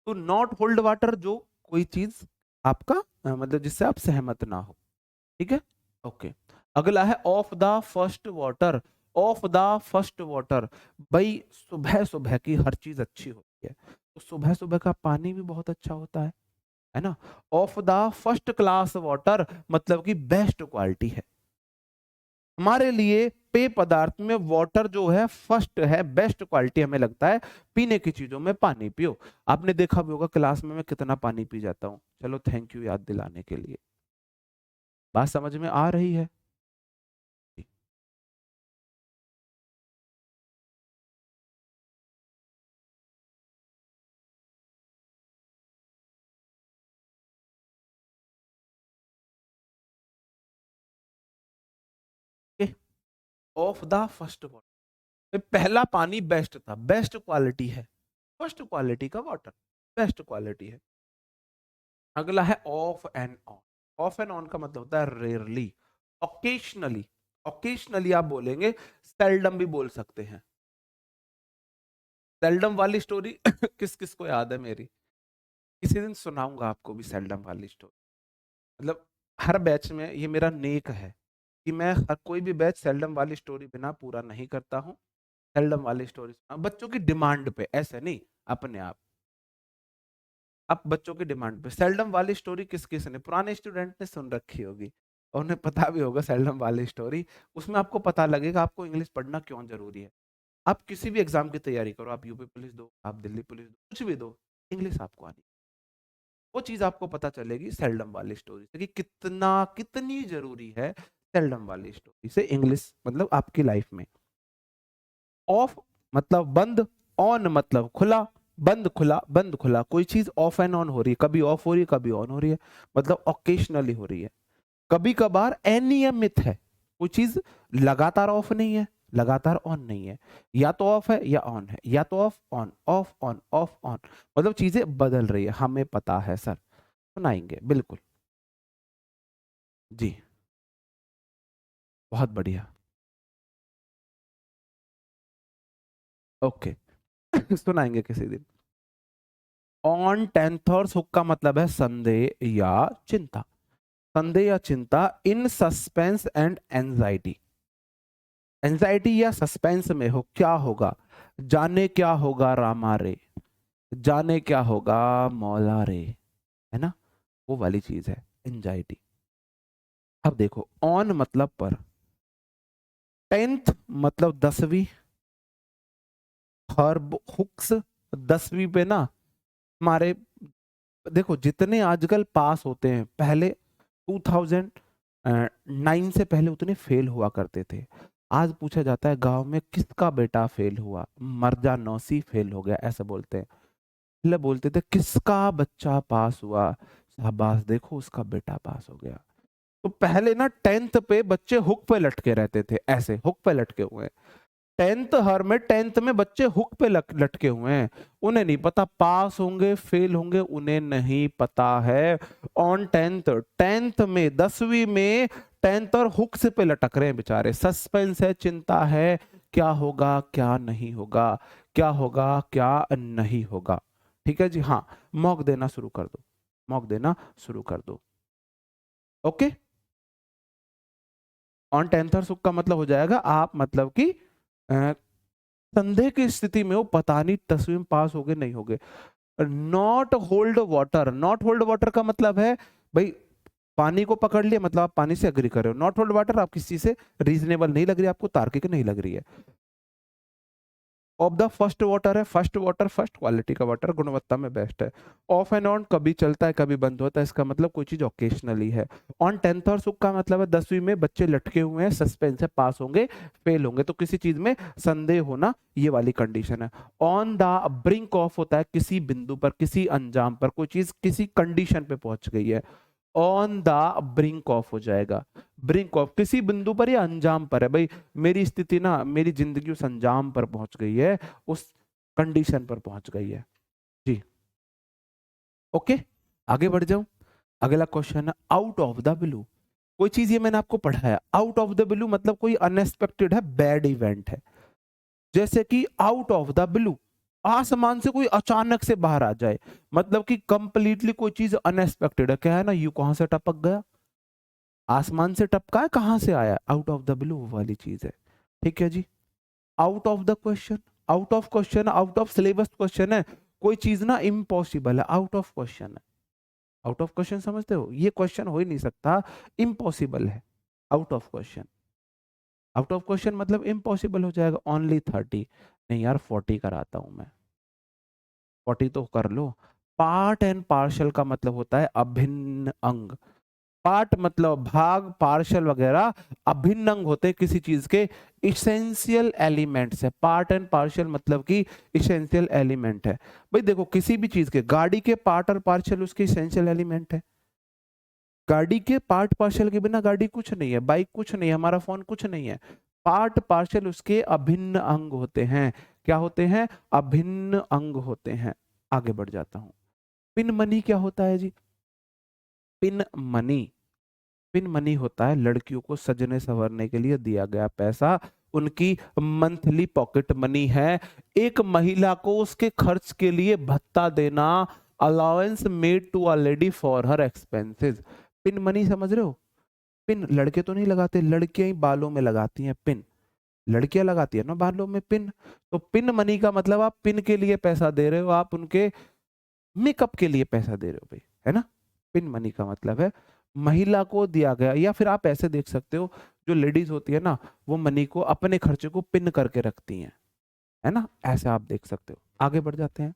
तो नॉट होल्ड वाटर, जो कोई चीज आपका मतलब जिससे आप सहमत ना हो, ठीक है। ओके, अगला है of the first water. Of the first water, भाई सुबह सुबह की हर चीज अच्छी होती है, तो सुबह सुबह का पानी भी बहुत अच्छा होता है ना। Of the first class water मतलब कि बेस्ट क्वालिटी है। हमारे लिए पेय पदार्थ में वाटर जो है फर्स्ट है, बेस्ट क्वालिटी हमें लगता है। पीने की चीजों में पानी पियो। आपने देखा भी होगा क्लास में मैं कितना पानी पी जाता हूँ। चलो थैंक यू याद दिलाने के लिए। बात समझ में आ रही है? ऑफ द फर्स्ट वाटर, पहला पानी बेस्ट था, बेस्ट क्वालिटी है, फर्स्ट क्वालिटी का वाटर, बेस्ट क्वालिटी है। अगला है of and on. Of and on का मतलब होता है रेयरली, ओकेशनली। ओकेशनली आप बोलेंगे, सेल्डम भी बोल सकते हैं। सेल्डम वाली स्टोरी किस किस को याद है मेरी? किसी दिन सुनाऊंगा आपको भी सेल्डम वाली स्टोरी। मतलब हर बैच में ये मेरा नेक है कि मैं हर कोई भी बैच सेल्डम वाली स्टोरी बिना पूरा नहीं करता हूँ। सेल्डम वाली स्टोरी बच्चों की डिमांड पे, ऐसे नहीं अपने आप। अब बच्चों की डिमांड पे सेल्डम वाली स्टोरी किस किस ने, पुराने स्टूडेंट ने सुन रखी होगी और उन्हें पता भी होगा सेल्डम वाली स्टोरी। उसमें आपको पता लगेगा आपको इंग्लिश पढ़ना क्यों जरूरी है। आप किसी भी एग्जाम की तैयारी करो, आप यूपी पुलिस दो, आप दिल्ली पुलिस दो, कुछ भी दो, इंग्लिश आपको आनी, वो चीज आपको पता चलेगी सेल्डम वाली स्टोरी से कि कितना कितनी जरूरी है सेल्डम वाली स्टोरी से इंग्लिश, मतलब आपकी लाइफ में। ऑफ मतलब बंद, ऑन मतलब खुला, बंद खुला बंद खुला। कोई चीज ऑफ एंड ऑन हो रही है, कभी ऑफ हो रही है कभी ऑन हो रही है, मतलब ओकेशनली हो रही है, कभी कभार अनियमित है। कोई चीज लगातार ऑफ नहीं है, लगातार ऑन नहीं है, या तो ऑफ है या ऑन है, या तो of on off on off on, मतलब चीजें बदल रही है। हमें पता है सर, सुनाएंगे बिल्कुल जी। बहुत बढ़िया, ओके सुनाएंगे किसी दिन। ऑन टेंथ और सुख का मतलब है संदेह या चिंता, संदेह या चिंता। इन सस्पेंस एंड एंजाइटी, एंजाइटी या सस्पेंस में हो, क्या होगा, जाने क्या होगा रामा रे, जाने क्या होगा मौला रे, है ना, वो वाली चीज है एंजाइटी। अब देखो ऑन मतलब पर, टेंथ मतलब 10वीं, हर्ब हुक्स 10वीं पे ना हमारे, देखो जितने आजकल पास होते हैं, पहले 2009 से पहले उतने फेल हुआ करते थे। आज पूछा जाता है गांव में किसका बेटा फेल हुआ, मर्जा नौसी फेल हो गया, ऐसा बोलते हैं। पहले बोलते थे किसका बच्चा पास हुआ, शाबाश देखो उसका बेटा पास हो गया। तो पहले ना टेंथ पे बच्चे हुक पे लटके रहते थे, ऐसे हुक पे लटके हुए हैं। टेंथ हर में, टेंथ में बच्चे हुक पे लटके हुए हैं, उन्हें नहीं पता पास होंगे फेल होंगे, उन्हें नहीं पता है। ऑन टेंथ, टेंथ में 10वीं में टेंथ और हुक से पे लटक रहे हैं बेचारे, सस्पेंस है, चिंता है, क्या होगा क्या नहीं होगा, क्या होगा क्या नहीं होगा। ठीक है जी, हाँ मॉक देना शुरू कर दो, मॉक देना शुरू कर दो। ओके, ऑन टेंथ और सुख का मतलब हो जाएगा आप मतलब कि संदेह की स्थिति में हो, पता नहीं 10वीं में पास हो गए नहीं हो गए। Not hold water, not hold water का मतलब है भाई पानी को पकड़ लिया, मतलब आप पानी से एग्री कर रहे हो। नॉट होल्ड वाटर आप किसी से रीजनेबल नहीं लग रही, आपको तार्किक नहीं लग रही है। ऑफ द फर्स्ट वाटर है, फर्स्ट वाटर फर्स्ट क्वालिटी का वाटर, गुणवत्ता में बेस्ट है। ऑफ एंड ऑन कभी चलता है कभी बंद होता है, इसका मतलब कोई चीज ओकेशनली है। ऑन टेंथ और सुख का मतलब है 10वीं में बच्चे लटके हुए हैं, सस्पेंस है, पास होंगे फेल होंगे, तो किसी चीज में संदेह होना, ये वाली कंडीशन है। ऑन द ब्रिंक ऑफ होता है किसी बिंदु पर, किसी अंजाम पर, कोई चीज किसी कंडीशन पे पहुंच गई है, ऑन द ब्रिंक ऑफ हो जाएगा। ब्रिंक ऑफ किसी बिंदु पर या अंजाम पर है, भाई मेरी स्थिति ना, मेरी जिंदगी उस अंजाम पर पहुंच गई है, उस कंडीशन पर पहुंच गई है जी। ओके, आगे बढ़ जाऊं। अगला क्वेश्चन है आउट ऑफ द ब्लू। कोई चीज ये मैंने आपको पढ़ाया, आउट ऑफ द ब्लू मतलब कोई अनएक्सपेक्टेड है, बैड इवेंट है। जैसे कि आउट ऑफ द ब्लू, आसमान से कोई अचानक से बाहर आ जाए, मतलब कि कंप्लीटली कोई चीज अनएक्सपेक्टेड है। क्या है ना, यू कहां से टपक गया, आसमान से टपका है, कहां से आया, आउट ऑफ द ब्लू वाली चीज है। ठीक है जी, out of the question, out of question, out of syllabus question है, कोई चीज ना इम्पॉसिबल है, आउट ऑफ क्वेश्चन है। आउट ऑफ क्वेश्चन समझते हो, ये क्वेश्चन हो ही नहीं सकता, इम्पॉसिबल है, out of question. Out of question मतलब इम्पॉसिबल हो जाएगा। ओनली 30, नहीं यार 40 कराता हूं मैं, 40 तो कर लो। पार्ट एंड पार्शल का मतलब होता है अभिन्न अंग। पार्ट मतलब भाग, पार्शल वगैरह अभिन्न अंग होते हैं किसी चीज के, इसेंशियल एलिमेंट्स है। पार्ट एंड पार्शल मतलब कि इसेंशियल एलिमेंट है। भाई देखो किसी भी चीज के, गाड़ी के पार्ट और पार्शल उसके इसेंशियल एलिमेंट है। गाड़ी के पार्ट पार्शल के बिना गाड़ी कुछ नहीं है, बाइक कुछ नहीं है, हमारा फोन कुछ नहीं है। पार्ट पार्शियल उसके अभिन्न अंग होते हैं। क्या होते हैं? अभिन्न अंग होते हैं। आगे बढ़ जाता हूं। पिन मनी क्या होता है जी? पिन मनी, पिन मनी होता है लड़कियों को सजने संवरने के लिए दिया गया पैसा, उनकी मंथली पॉकेट मनी है। एक महिला को उसके खर्च के लिए भत्ता देना, allowance made to a lady for her expenses. Pin money समझ रहे हो? पिन लड़के तो नहीं लगाते, लड़कियां ही बालों में लगाती हैं पिन, लड़कियां लगाती है ना बालों में पिन। तो पिन मनी का मतलब आप पिन के लिए पैसा दे रहे हो, आप उनके मेकअप के लिए पैसा दे रहे हो भाई, है ना? पिन मनी का मतलब है महिला को दिया गया, या फिर आप ऐसे देख सकते हो जो लेडीज होती है ना, वो मनी को अपने खर्चे को पिन करके रखती हैं, है ना? ऐसे आप देख सकते हो। आगे बढ़ जाते हैं।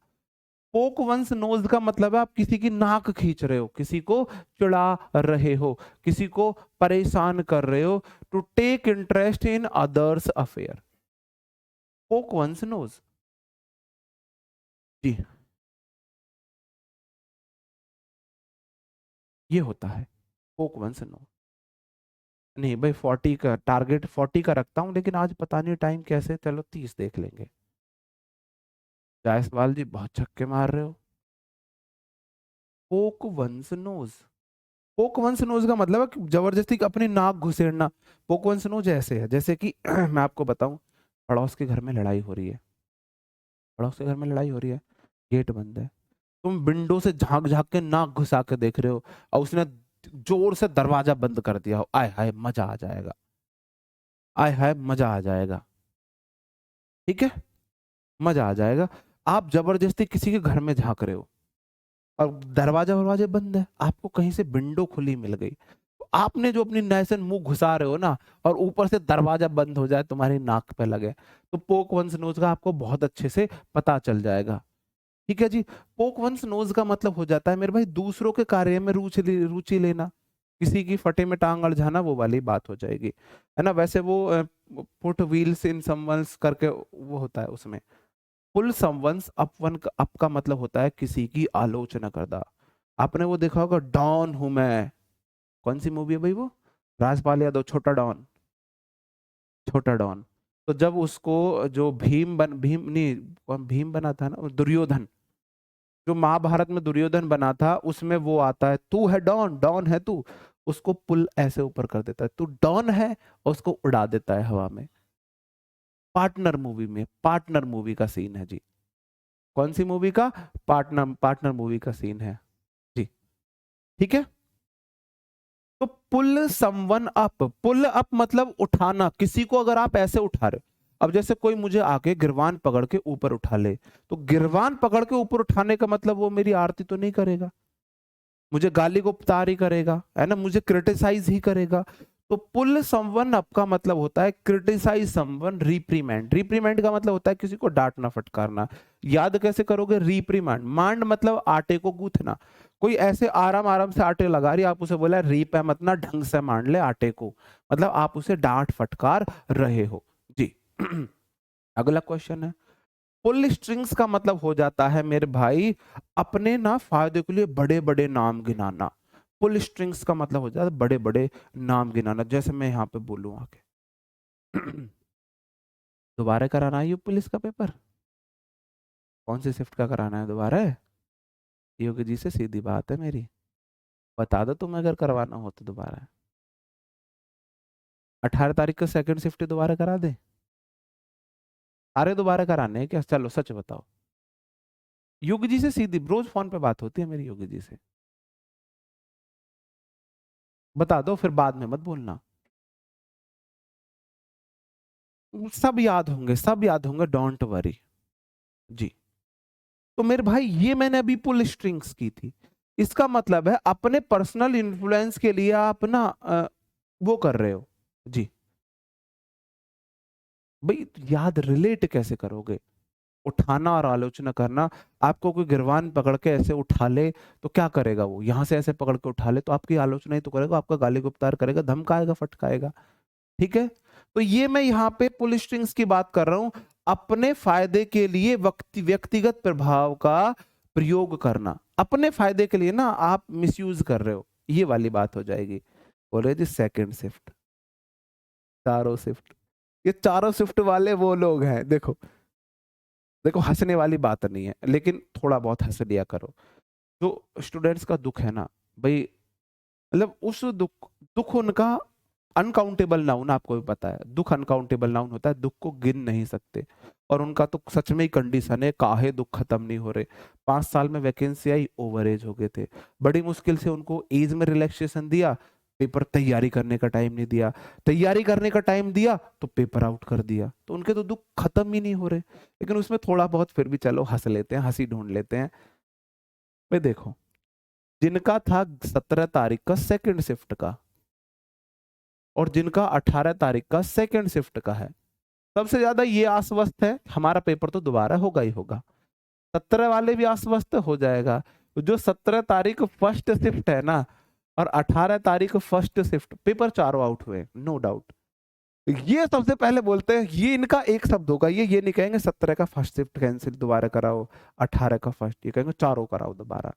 पोक वंस नोज का मतलब है आप किसी की नाक खींच रहे हो, किसी को चिढ़ा रहे हो, किसी को परेशान कर रहे हो। To take interest in others affair, poke one's nose. जी, ये होता है पोक वंस नोज। नहीं भाई, 40 का टारगेट, 40 का रखता हूँ, लेकिन आज पता नहीं टाइम कैसे, चलो 30 देख लेंगे। जायसवाल जी बहुत छक्के मार रहे हो। पोक वंस नोज, पोक वंस नोज का मतलब है कि जबरदस्ती अपनी नाक घुसेड़ना। पोक वंस नोज ऐसे है जैसे कि मैं आपको बताऊं, पड़ोस के घर में लड़ाई हो रही है, पड़ोस के घर में लड़ाई हो रही है, गेट बंद है, तुम विंडो से झांक झांक के नाक घुसा के देख रहे हो, और उसने जोर से दरवाजा बंद कर दिया हो, आय हाय मजा आ जाएगा, आय हाय मजा आ जाएगा, ठीक है, मजा आ जाएगा। आप जबरदस्ती किसी के घर में झांक रहे हो और दरवाजा दरवाजे बंद है, आपको कहीं से विंडो खुली मिल गई, तो आपने जो अपनी नैसन मुंह घुसा रहे हो ना, और ऊपर से दरवाजा बंद हो जाए तुम्हारी नाक पे लगे, तो पोक वंस नोज का आपको बहुत अच्छे से पता चल जाएगा। ठीक है जी। पोक वंस नोज का मतलब हो जाता है मेरे भाई दूसरों के कार्य में रुचि लेना, किसी की फटे में टांग अड़ जाना, वो वाली बात हो जाएगी, है ना? वैसे वो पुट व्हील्स इन समवंस करके वो होता है उसमें। पुल समवंस अप, वन अप का मतलब होता है किसी की आलोचना करना। आपने वो देखा होगा डॉन हूं मैं, कौन सी मूवी है भाई वो? राजपाल यादव, छोटा डॉन, छोटा डॉन। तो जब उसको जो भीम नहीं, कौन भीम बना था ना, दुर्योधन, जो महाभारत में दुर्योधन बना था, उसमें वो आता है, तू है डॉन, डॉन है तू, उसको पुल ऐसे ऊपर कर देता है, तू डॉन है, और उसको उड़ा देता है हवा में। पार्टनर मूवी में, पार्टनर मूवी का सीन है जी। कौन सी मूवी का? पार्टनर, पार्टनर मूवी का सीन है जी। ठीक है। तो पुल समवन अप, पुल अप मतलब उठाना, किसी को अगर आप ऐसे उठा रहे हो, अब जैसे कोई मुझे आके गिरवान पकड़ के ऊपर उठा ले, तो गिरवान पकड़ के ऊपर उठाने का मतलब वो मेरी आरती तो नहीं करेगा, मुझे गाली गुप्तार ही करेगा, है ना, मुझे क्रिटिसाइज ही करेगा। तो पुल समवन अप का मतलब होता है क्रिटिसाइज समवन, रिप्रीमेंड, रिप्रीमेंड का मतलब होता है किसी को डांटना फटकारना। याद कैसे करोगे? रिप्रीमेंड, मांड मतलब आटे को गूंथना, कोई ऐसे आराम आराम से आटे लगा रही, आप उसे बोला रीप है मत ना, ढंग से मांड ले आटे को, मतलब आप उसे डांट फटकार रहे हो जी। अगला क्वेश्चन है, पुल स्ट्रिंग्स का मतलब हो जाता है मेरे भाई अपने ना फायदे के लिए बड़े बड़े नाम गिनाना। पुल स्ट्रिंग्स का मतलब हो जाता है बड़े बड़े नाम गिनाना, जैसे मैं यहाँ पे बोलूँ आके दोबारा कराना है यू पुलिस का पेपर? कौन सी शिफ्ट का कराना है दोबारा? है योगी जी से सीधी बात है मेरी, बता दो तुम्हें अगर करवाना हो तो दोबारा। 18 तारीख का सेकंड शिफ्ट दोबारा करा दे? अरे दोबारा कराने हैं क्या? चलो सच बताओ। योगी जी से सीधी, रोज फोन पे बात होती है मेरी योगी जी से, बता दो फिर बाद में मत बोलना। सब याद होंगे, सब याद होंगे, डोंट वरी जी। तो मेरे भाई ये मैंने अभी पुल स्ट्रिंग्स की थी, इसका मतलब है अपने पर्सनल इन्फ्लुएंस के लिए आप ना वो कर रहे हो जी। भाई याद रिलेट कैसे करोगे? उठाना और आलोचना करना, आपको कोई गिरवान पकड़ के ऐसे उठा ले तो क्या करेगा? वो यहां से ऐसे पकड़ के उठा ले तो आपकी आलोचना ही तो करेगा, आपका गाली गुप्तार करेगा, धमकाएगा, फटकाएगा। ठीक है। तो ये मैं यहाँ पे पुल स्ट्रिंग्स की बात कर रहा हूं, अपने फायदे के लिए व्यक्तिगत प्रभाव का प्रयोग करना, अपने फायदे के लिए ना आप मिसयूज कर रहे हो, ये वाली बात हो जाएगी। बोले जी सेकंड शिफ्ट, चारों शिफ्ट, ये चारों शिफ्ट वाले वो लोग हैं। देखो देखो, हंसने वाली बात नहीं है, लेकिन थोड़ा बहुत हंस लिया करो। जो स्टूडेंट्स का दुख है ना भाई, मतलब उस दुख, दुख उनका अनकाउंटेबल नाउन, आपको भी पता है दुख अनकाउंटेबल नाउन होता है, दुख को गिन नहीं सकते। और उनका तो सच में ही कंडीशन है, काहे दुख खत्म नहीं हो रहे। 5 साल में वैकेंसी आई, ओवर एज हो गए थे, बड़ी मुश्किल से उनको एज में रिलैक्सेशन दिया, पेपर तैयारी करने का टाइम नहीं दिया, तैयारी करने का टाइम दिया तो पेपर आउट कर दिया, तो उनके तो दुख खत्म ही नहीं हो रहे। लेकिन उसमें थोड़ा बहुत फिर भी चलो हंस लेते हैं, हंसी ढूंढ लेते हैं। भाई देखो, जिनका था 17 तारीख का सेकंड शिफ्ट का, और जिनका 18 तारीख का सेकंड शिफ्ट का है, सबसे ज्यादा ये आश्वस्त है हमारा पेपर तो दोबारा होगा ही होगा। 17 वाले भी आश्वस्त हो जाएगा। जो 17 तारीख फर्स्ट शिफ्ट है ना, और 18 तारीख फर्स्ट शिफ्ट, पेपर चारों आउट हुए, नो डाउट। ये सबसे पहले बोलते हैं, ये इनका एक शब्द होगा, ये नहीं कहेंगे 17 का फर्स्ट शिफ्ट कैंसिल दोबारा कराओ, 18 का फर्स्ट, ये कहेंगे चारों कराओ दोबारा।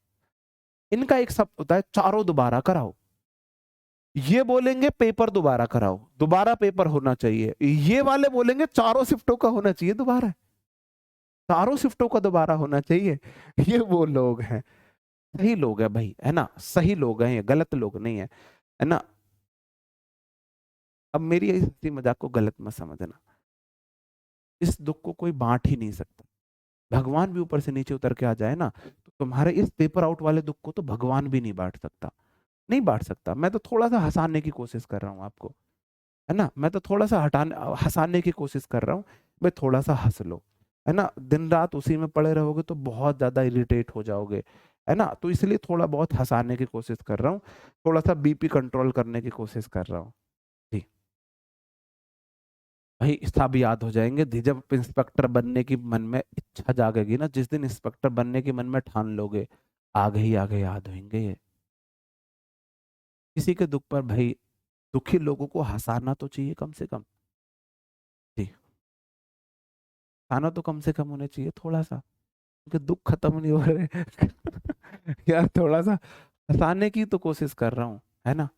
इनका एक शब्द होता है चारों दोबारा कराओ। ये बोलेंगे पेपर दोबारा कराओ, दोबारा पेपर होना चाहिए। ये वाले बोलेंगे चारों शिफ्टों का होना चाहिए दोबारा, चारों शिफ्टों का दोबारा होना चाहिए। ये वो लोग हैं, सही लोग हैं भाई, है ना, सही लोग हैं, ये गलत लोग नहीं है, है ना। अब मेरी इस हंसी मजाक को गलत मत समझना, इस दुख को कोई बांट ही नहीं सकता। भगवान भी ऊपर से नीचे उतर के आ जाए ना, तो तुम्हारे इस पेपर आउट वाले दुख को तो भगवान भी नहीं बांट सकता, नहीं बांट सकता। मैं तो थोड़ा सा हंसाने की कोशिश कर रहा हूँ आपको, है ना, मैं तो थोड़ा सा हटाने हंसाने की कोशिश कर रहा हूँ। भाई थोड़ा सा हंस लो, है ना, दिन रात उसी में पड़े रहोगे तो बहुत ज्यादा इरिटेट हो जाओगे, है ना। तो इसलिए थोड़ा बहुत हंसाने की कोशिश कर रहा हूँ, थोड़ा सा बीपी कंट्रोल करने की कोशिश कर रहा हूँ जी। भाई सब याद हो जाएंगे जब इंस्पेक्टर बनने की मन में इच्छा जागेगी ना, जिस दिन इंस्पेक्टर बनने की मन में ठान लोगे, आगे ही आगे याद होंगे ये। किसी के दुख पर भाई, दुखी लोगों को हंसाना तो चाहिए कम से कम जी, हंसाना तो कम से कम होना चाहिए थोड़ा सा, क्योंकि दुख खत्म नहीं हो रहे। यार थोड़ा सा हंसाने की तो कोशिश कर रहा हूँ, है ना,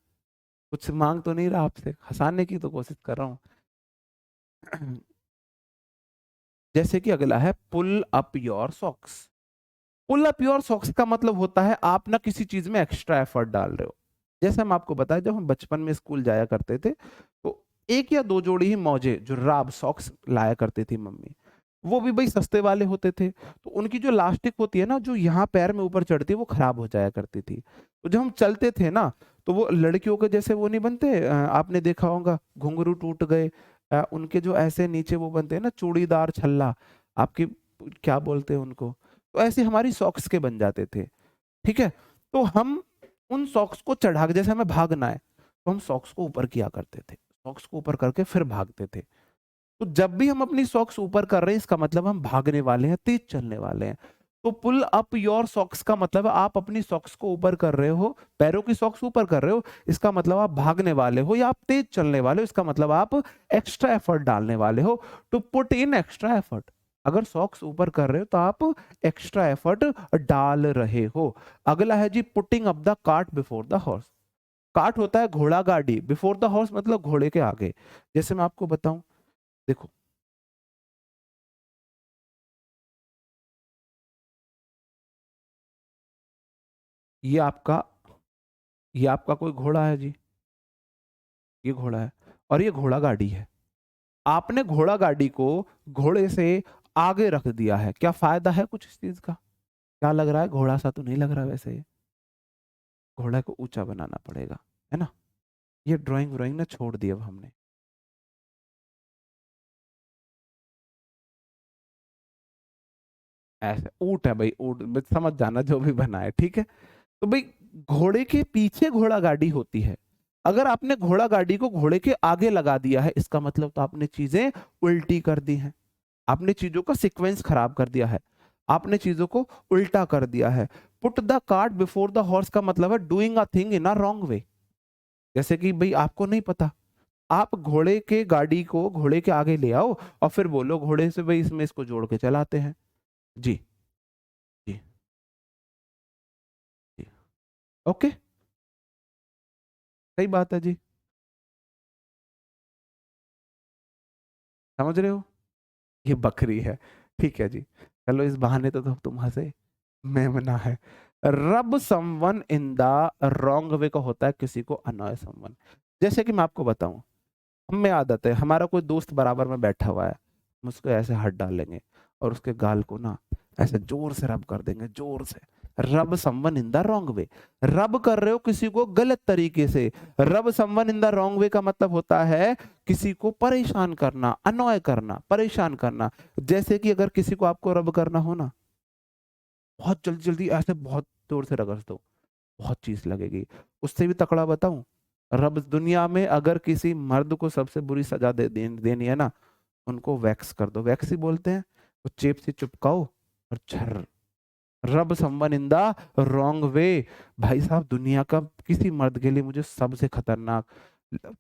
कुछ मांग तो नहीं रहा आपसे, हंसाने की तो कोशिश कर रहा हूँ। जैसे कि अगला है pull up your socks. Pull up your socks का मतलब होता है आप ना किसी चीज में एक्स्ट्रा एफर्ट डाल रहे हो। जैसे हम आपको बताया, जब हम बचपन में स्कूल जाया करते थे, तो एक या दो जोड़ी ही मौजे जो राब सॉक्स लाया करती थी मम्मी, वो भी भाई सस्ते वाले होते थे, तो उनकी जो लास्टिक होती है ना, जो यहाँ पैर में ऊपर चढ़ती है, वो खराब हो जाया करती थी। तो जब हम चलते थे ना, तो वो लड़कियों के जैसे वो नहीं बनते, आपने देखा होगा घुंघरू टूट गए, उनके जो ऐसे नीचे वो बनते हैं ना चूड़ीदार छल्ला, आपकी क्या बोलते हैं उनको, तो ऐसे हमारी सॉक्स के बन जाते थे। ठीक है, तो हम उन सॉक्स को चढ़ा के, जैसे हमें भागना है तो हम सॉक्स को ऊपर किया करते थे, सॉक्स को ऊपर करके फिर भागते थे। तो जब भी हम अपनी सॉक्स ऊपर कर रहे हैं, इसका मतलब हम भागने वाले हैं, तेज चलने वाले हैं। तो पुल अप योर सॉक्स का मतलब है आप अपनी सॉक्स को ऊपर कर रहे हो, पैरों की सॉक्स ऊपर कर रहे हो, इसका मतलब आप भागने वाले हो या आप तेज चलने वाले हो, इसका मतलब आप एक्स्ट्रा एफर्ट डालने वाले हो। To put in extra effort, अगर सॉक्स ऊपर कर रहे हो तो आप एक्स्ट्रा एफर्ट डाल रहे हो। अगला है जी putting up the cart before the horse. Cart होता है घोड़ा गाड़ी, बिफोर द हॉर्स मतलब घोड़े के आगे। जैसे मैं आपको बताऊं, देखो ये आपका, ये आपका कोई घोड़ा है जी, ये घोड़ा है, और ये घोड़ा गाड़ी है। आपने घोड़ा गाड़ी को घोड़े से आगे रख दिया है, क्या फायदा है कुछ इस चीज का? क्या लग रहा है, घोड़ा सा तो नहीं लग रहा वैसे ये, घोड़ा को ऊंचा बनाना पड़ेगा, है ना। ये ड्राइंग व्राइंग ना छोड़ दी अब हमने। ऐसे ऊंट है भाई, ऊंट बस समझ जाना जो भी बना है, ठीक है। तो भाई घोड़े के पीछे घोड़ा गाड़ी होती है, अगर आपने घोड़ा गाड़ी को घोड़े के आगे लगा दिया है, इसका मतलब तो आपने चीजें उल्टी कर दी हैं, आपने चीजों का सीक्वेंस खराब कर दिया है, आपने चीजों को उल्टा कर दिया है। Put the cart before the horse का मतलब है doing a thing in a wrong way. जैसे कि भाई आपको नहीं पता, आप घोड़े के गाड़ी को घोड़े के आगे ले आओ और फिर बोलो घोड़े से भाई इसमें इसको जोड़ के चलाते हैं। जी जी जी, ओके, सही बात है जी। समझ रहे हो? ये बकरी है। ठीक है जी। चलो इस बहाने तो तुम हंसे, मेमना है। रब someone in the wrong way का होता है किसी को अनॉय समवन। जैसे कि मैं आपको बताऊं, हम में आदत है, हमारा कोई दोस्त बराबर में बैठा हुआ है, हम उसको ऐसे हाथ डालेंगे और उसके गाल को ना ऐसे जोर से रब कर देंगे, जोर से। रब someone in the wrong way, रब कर रहे हो किसी को गलत तरीके से। रब someone in the wrong way का मतलब होता है किसी को परेशान करना, अनॉय करना, परेशान करना। जैसे कि अगर किसी को आपको रब करना हो ना, बहुत जल्दी जल्दी ऐसे बहुत जोर से रगड़ दो, बहुत चीज लगेगी। उससे भी तकड़ा बताऊं, रब दुनिया में अगर किसी मर्द को सबसे बुरी सजा देनी है ना, उनको वैक्स कर दो, वैक्स ही बोलते हैं, वो चेप से चिपकाओ और झर। रब someone in the wrong way. भाई साहब दुनिया का किसी मर्द के लिए मुझे सबसे खतरनाक,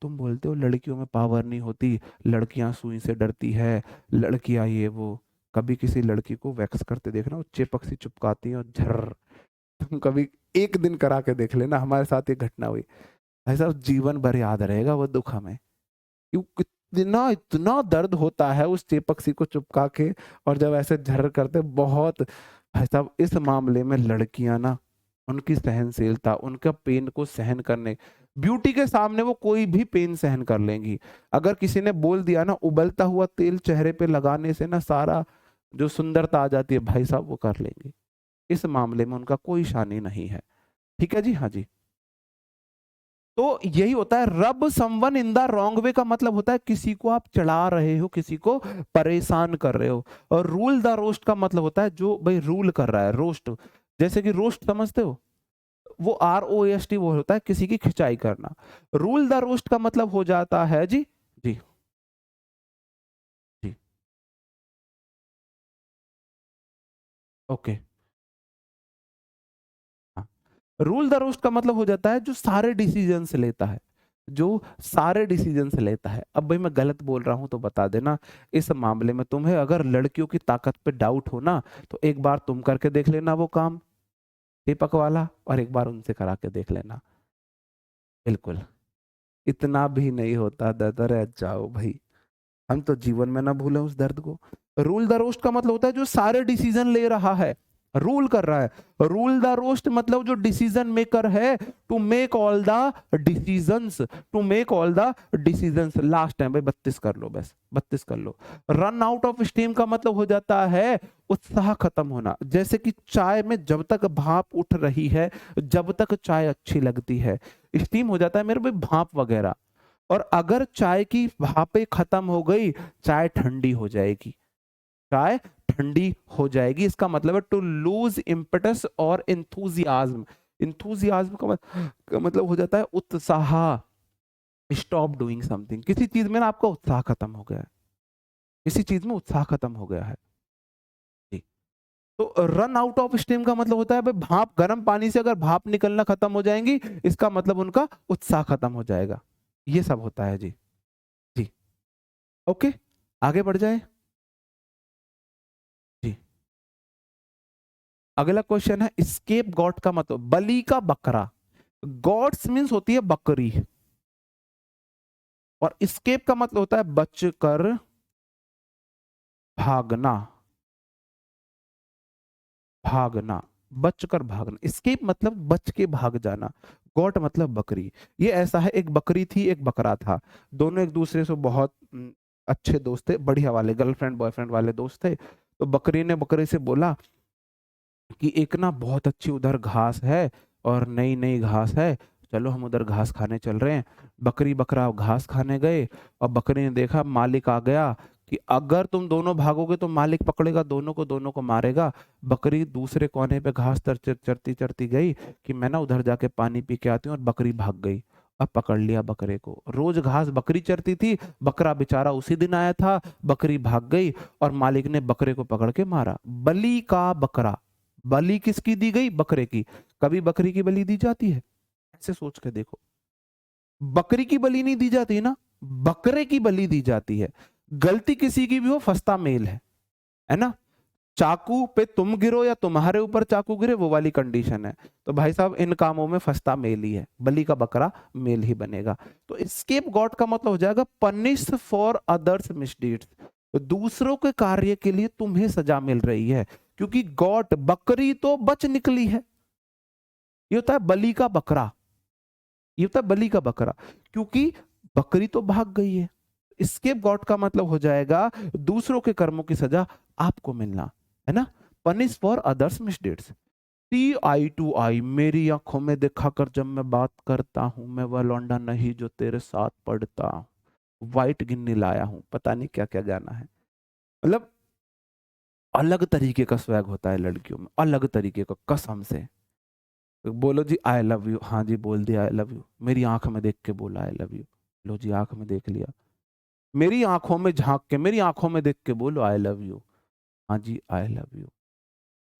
तुम बोलते हो लड़कियों में पावर नहीं होती, लड़कियां सुई से डरती है, लड़कियां ये वो, कभी किसी लड़की को वैक्स करते देखना, वो चिपक सी चिपकाती है और झर। तुम कभी एक दिन करा के देख लेना, हमारे साथ ये घटना हुई। भाई साहब जीवन भर याद रहेगा वो दुख हमें, क्यों कितना इतना दर्द होता है उस चेपक सी को चिपका के, और जब ऐसे झर करते बहुत। भाई साहब इस मामले में लड़कियां ना, उनकी सहनशीलता, उनका पेन को सहन करने, ब्यूटी के सामने वो कोई भी पेन सहन कर लेंगी। अगर किसी ने बोल दिया ना उबलता हुआ तेल चेहरे पे लगाने से ना सारा जो सुंदरता आ जाती है, भाई साहब वो कर लेंगी। इस मामले में उनका कोई शानी नहीं है। ठीक है जी, हाँ जी। तो यही होता है रब someone in the wrong way का मतलब होता है किसी को आप चढ़ा रहे हो, किसी को परेशान कर रहे हो। और रूल द रोस्ट का मतलब होता है जो भाई रूल कर रहा है, रोस्ट। जैसे कि रोस्ट समझते हो, वो ROAST वो होता है किसी की खिंचाई करना। रूल द रोस्ट का मतलब हो जाता है जी, जी जी, ओके। रूल द रोस्ट का मतलब हो जाता है जो सारे डिसीजंस लेता है, जो सारे डिसीजंस लेता है। अब भाई मैं गलत बोल रहा हूं तो बता देना। इस मामले में तुम्हें अगर लड़कियों की ताकत पे डाउट हो ना, तो एक बार तुम करके देख लेना वो काम दीपक वाला, और एक बार उनसे करा के देख लेना। बिल्कुल, इतना भी नहीं होता दर्द, रह जाओ भाई, हम तो जीवन में ना भूलें उस दर्द को। रूल द रोस्ट का मतलब होता है जो सारे डिसीजन ले रहा है, रूल कर रहा है। रूल द रोस्ट मतलब जो डिसीजन मेकर है, to make all the decisions, to make all the decisions. Last time भाई 32 कर लो, बस 32 कर लो। रन आउट ऑफ स्टीम का मतलब हो जाता है उत्साह खत्म होना। जैसे कि चाय में जब तक भाप उठ रही है, जब तक चाय अच्छी लगती है, स्टीम हो जाता है मेरे भाई भाप वगैरह। और अगर चाय की भापें खत्म हो गई, चाय ठंडी हो जाएगी, चाय ठंडी हो जाएगी। इसका मतलब है टू लूज इम्पेटस और इंथुजियाज्म। इंथुजियाज्म का मतलब हो जाता है उत्साह। स्टॉप डूइंग समथिंग, किसी चीज में ना आपका उत्साह खत्म हो गया है, किसी चीज में उत्साह खत्म हो गया है जी। तो रन आउट ऑफ स्टीम का मतलब होता है भाई भाप, गर्म पानी से अगर भाप निकलना खत्म हो जाएंगी, इसका मतलब उनका उत्साह खत्म हो जाएगा। ये सब होता है जी। जी, ओके, आगे बढ़ जाए जी। अगला क्वेश्चन है स्केप गॉट का मतलब बलि का बकरा। गॉड्स मीन्स होती है बकरी, और स्केप का मतलब होता है बचकर भागना, भागना, बचकर भागना। स्केप मतलब बच के भाग जाना, गॉट मतलब बकरी। ये ऐसा है, एक बकरी थी एक बकरा था, दोनों एक दूसरे से बहुत अच्छे दोस्त थे, बढ़िया वाले गर्लफ्रेंड बॉयफ्रेंड वाले दोस्त थे। तो बकरी ने बकरे से बोला कि एक ना बहुत अच्छी उधर घास है, और नई नई घास है, चलो हम उधर घास खाने चल रहे हैं। बकरी बकरा घास खाने गए, और बकरी ने देखा मालिक आ गया, कि अगर तुम दोनों भागोगे तो मालिक पकड़ेगा दोनों को मारेगा। बकरी दूसरे कोने पे घास चरती चरती गई कि मैं ना उधर जाके पानी पी के आती हूँ, और बकरी भाग गई। अब पकड़ लिया बकरे को, रोज घास बकरी चरती थी, बकरा बेचारा उसी दिन आया था, बकरी भाग गई, और मालिक ने बकरे को पकड़ के मारा। बलि का बकरा, बलि किसकी दी गई? बकरे की। कभी बकरी की बलि दी जाती है? ऐसे सोच के देखो, बकरी की बलि नहीं दी जाती ना, बकरे की बलि दी जाती है। गलती किसी की भी हो, फंसता मेल है ना। चाकू पे तुम गिरो या तुम्हारे ऊपर चाकू गिरे, वो वाली कंडीशन है। तो भाई साहब इन कामों में फंसता मेल ही है, बलि का बकरा मेल ही बनेगा। तो स्केप गॉड का मतलब हो जाएगा पनिश फॉर अदर्स मिसडीड्स, तो दूसरों के कार्य के लिए तुम्हें सजा मिल रही है। क्योंकि गॉड, बकरी तो बच निकली है, ये होता है बलि का बकरा, ये होता है बलि का बकरा, क्योंकि बकरी तो भाग गई है। स्केप गॉड का मतलब हो जाएगा दूसरों के कर्मों की सजा आपको मिलना, है ना। Punish for others misdeeds. See eye to eye, मेरी आंखों में देखा कर जब मैं बात करता हूं, मैं वह लौंडा नहीं जो तेरे साथ पढ़ता हूं, वाइट गिन्नी लाया हूं, पता नहीं क्या क्या गाना है। मतलब अलग तरीके का स्वैग होता है लड़कियों में, अलग तरीके का, कसम से। बोलो जी आई लव यू, हाँ जी बोल दिया आई लव यू, मेरी आंख में देख के बोला आई लव यू, लो जी आंख में देख लिया, मेरी आंखों में झांक के, मेरी आंखों में देख के बोलो आई लव यू, हाँ जी आई लव यू।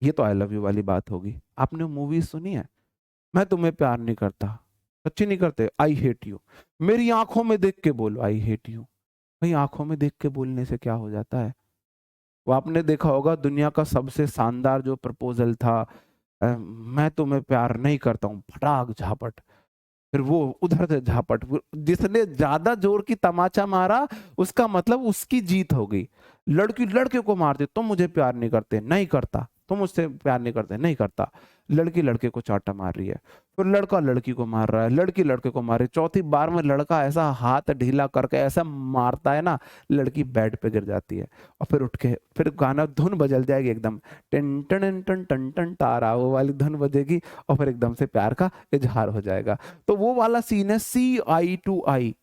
ये तो आई लव यू वाली बात होगी। आपने मूवी सुनी है, मैं तुम्हें प्यार नहीं करता, सच्ची नहीं करते, आई हेट यू, मेरी आंखों में देख के बोलो आई हेट यू। भाई आंखों में देख के बोलने से क्या हो जाता है। वो आपने देखा होगा दुनिया का सबसे शानदार जो प्रपोजल था, मैं तुम्हें प्यार नहीं करता हूँ, फटाक झापट, फिर वो उधर से झापट, जिसने ज्यादा जोर की तमाचा मारा उसका मतलब उसकी जीत हो गई। लड़की लड़के को मारती, तुम मुझे प्यार नहीं करते, नहीं करता, तुम मुझसे प्यार नहीं करते, नहीं करता। लड़की लड़के को चाटा मार रही है, फिर लड़का लड़की को मार रहा है, लड़की लड़के को मार रही है, चौथी बार में लड़का ऐसा हाथ ढीला करके ऐसा मारता है ना, लड़की बेड पे गिर जाती है, और फिर उठ के फिर गाना धुन बजल जाएगी एकदम, टन टन टन टन टन तारा, वो वाली धुन बजेगी, और फिर एकदम से प्यार का इजहार हो जाएगा। तो वो वाला सीन है सी आई टू आई।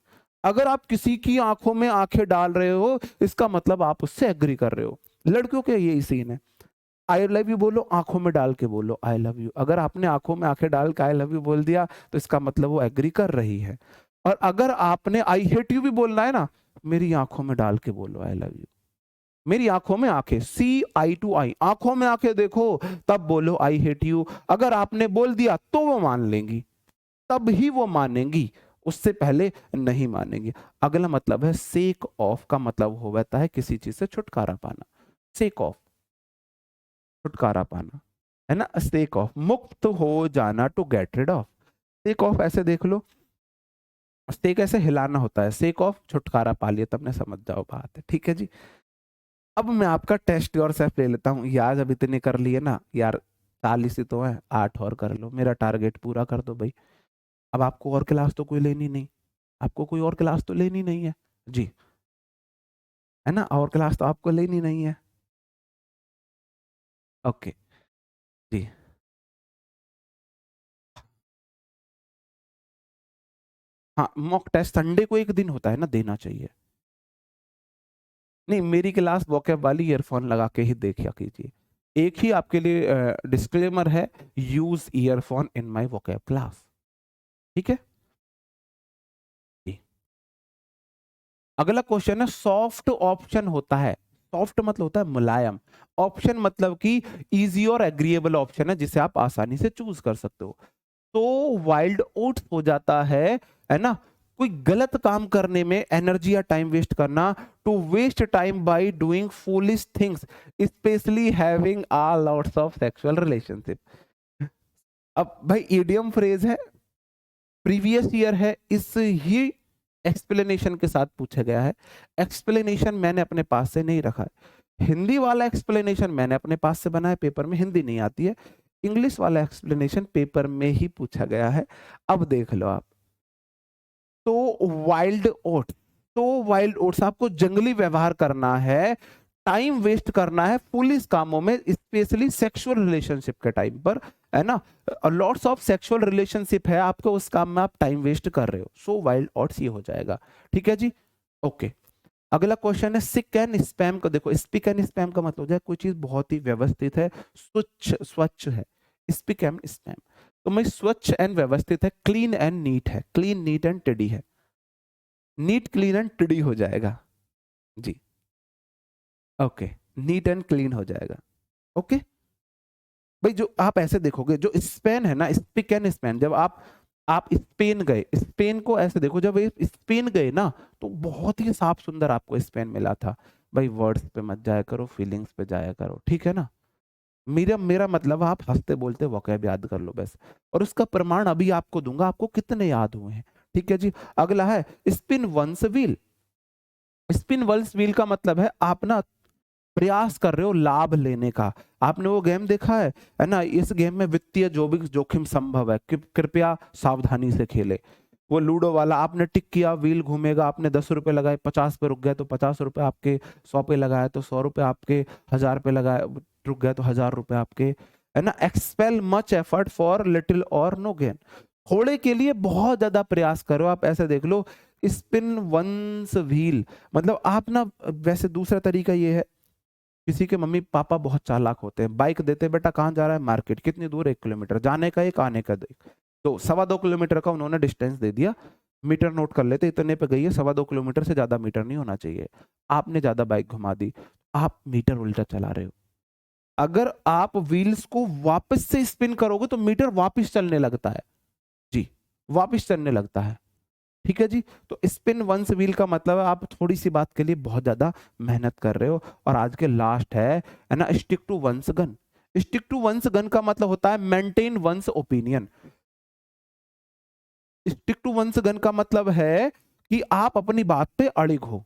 अगर आप किसी की आंखों में आंखें डाल रहे हो, इसका मतलब आप उससे एग्री कर रहे हो। लड़कियों के यही सीन है, आई लव यू बोलो, आंखों में डाल के बोलो आई लव यू। अगर आपने आंखों में आंखें डाल के आई लव यू बोल दिया, तो इसका मतलब वो एग्री कर रही है। और अगर आपने आई हेट यू भी बोलना है ना, मेरी आंखों में डाल के बोलो आई लव यू, मेरी आंखों में आंखें, सी आई टू आई, आंखों में आंखें देखो, तब बोलो आई हेट यू। अगर आपने बोल दिया तो वो मान लेंगी, तब ही वो मानेंगी, उससे पहले नहीं मानेंगी। अगला मतलब है सेक ऑफ, का मतलब हो जाता है किसी चीज से छुटकारा पाना, सेक ऑफ, छुटकारा पाना, है ना। सेक ऑफ, मुक्त हो जाना, to get rid of. Shake off ऐसे देख लो, सेक ऐसे हिलाना होता है, सेक ऑफ छुटकारा पा लिया, तब ने समझ जाओ बात है, ठीक है जी। अब मैं आपका टेस्ट योर सेल्फ ले लेता हूँ यार, अब इतने कर लिए ना यार, 40 ही तो है, 8 और कर लो, मेरा टारगेट पूरा कर दो भाई। अब आपको और क्लास तो कोई लेनी नहीं, आपको कोई और क्लास तो लेनी नहीं है जी, है ना, और क्लास तो आपको लेनी नहीं है। ओके जी। हाँ मॉक टेस्ट संडे को एक दिन होता है ना, देना चाहिए। नहीं मेरी क्लास वोकैब वाली ईयरफोन लगा के ही देखा कीजिए। एक ही आपके लिए डिस्क्लेमर है, use earphone in my vocab class, ठीक है जी। अगला क्वेश्चन है, सॉफ्ट ऑप्शन होता है, सॉफ्ट मतलब होता है मुलायम, ऑप्शन मतलब कि इजी और एग्रीएबल ऑप्शन है जिसे आप आसानी से चूज कर सकते हो। तो वाइल्ड ओट्स हो जाता है ना, कोई गलत काम करने में एनर्जी या टाइम वेस्ट करना, to waste time by doing foolish things, especially having a lots of sexual relationship. अब भाई इडियम फ्रेज है, प्रीवियस ईयर है, इस ही एक्सप्लेनेशन के साथ पूछा गया है। एक्सप्लेनेशन मैंने अपने पास से नहीं रखा है, हिंदी वाला एक्सप्लेनेशन मैंने अपने पास से बनाया, पेपर में हिंदी नहीं आती है, इंग्लिश वाला एक्सप्लेनेशन पेपर में ही पूछा गया है। अब देख लो आप, तो वाइल्ड ओट्स, तो वाइल्ड ओट्स आपको जंगली व्यवहार करना है, टाइम वेस्ट करना है पुलिस कामों में, स्पेशली सेक्सुअल रिलेशनशिप के टाइम पर, है ना, लॉट्स ऑफ सेक्सुअल रिलेशनशिप है आपको, उस काम में आप टाइम वेस्ट कर रहे हो, सो वाइल्ड ओट्स ये हो जाएगा, ठीक है जी। ओके अगला क्वेश्चन है, सिक एंड स्पैम को देखो, स्पिक एंड स्पैम का मतलब हो जाए कोई चीज बहुत ही व्यवस्थित है, स्वच्छ स्वच्छ है, स्पिक एंड स्पैम। तो मैं स्वच्छ एंड व्यवस्थित है, क्लीन एंड नीट है, क्लीन नीट एंड टिडी है, नीट क्लीन एंड टिडी हो जाएगा जी। ओके नीट एंड क्लीन हो जाएगा। ओके भाई जो आप ऐसे देखोगे, जो स्पेन है ना, स्पिक एंड स्पेन, जब आप स्पेन गए, स्पेन को ऐसे देखो, जब स्पेन गए ना, तो बहुत ही साफ सुंदर आपको स्पेन मिला था, भाई वर्ड्स पे मत जाया करो, फीलिंग्स पे जाया करो, ठीक है ना। मेरा मेरा मतलब आप हंसते बोलते वोकैब याद कर लो बस, और उसका प्रमाण अभी आपको दूंगा, आपको कितने याद हुए हैं। ठीक है जी। अगला है spin one's wheel. Spin one's wheel का मतलब है आप ना प्रयास कर रहे हो लाभ लेने का। आपने वो गेम देखा है ना, इस गेम में वित्तीय जो भी जोखिम संभव है, कृपया सावधानी से खेले। वो लूडो वाला, आपने टिक किया, व्हील घूमेगा, आपने 10 रुपए लगाए, 50 पे रुक गए तो 50 रुपए आपके, 100 पे लगाए तो 100 रुपए आपके, 1000 पे लगाए रुक गए तो 1000 रुपए आपके, है ना। Expel much effort for little और नो गेन। थोड़े के लिए बहुत ज्यादा प्रयास करो, आप ऐसे देख लो। स्पिन वंस व्हील मतलब आप ना, वैसे दूसरा तरीका ये है, किसी के मम्मी पापा बहुत चालाक होते हैं, बाइक देते, बेटा कहाँ जा रहा है, मार्केट, कितनी दूर, 1 किलोमीटर, जाने का एक, आने का एक, तो 2.25 किलोमीटर का उन्होंने डिस्टेंस दे दिया। मीटर नोट कर लेते, इतने पे गई है, 2.25 किलोमीटर से ज्यादा मीटर नहीं होना चाहिए। आपने ज्यादा बाइक घुमा दी, आप मीटर उल्टा चला रहे हो। अगर आप व्हील्स को वापस से स्पिन करोगे तो मीटर वापस चलने लगता है जी, वापस चलने लगता है। ठीक है जी। तो स्पिन वंस व्हील का मतलब है आप थोड़ी सी बात के लिए बहुत ज्यादा मेहनत कर रहे हो। और आज के लास्ट है ना, stick to one's gun. Stick to one's gun का मतलब होता है maintain one's opinion. Stick to one's gun का मतलब है कि आप अपनी बात पे अड़िग हो,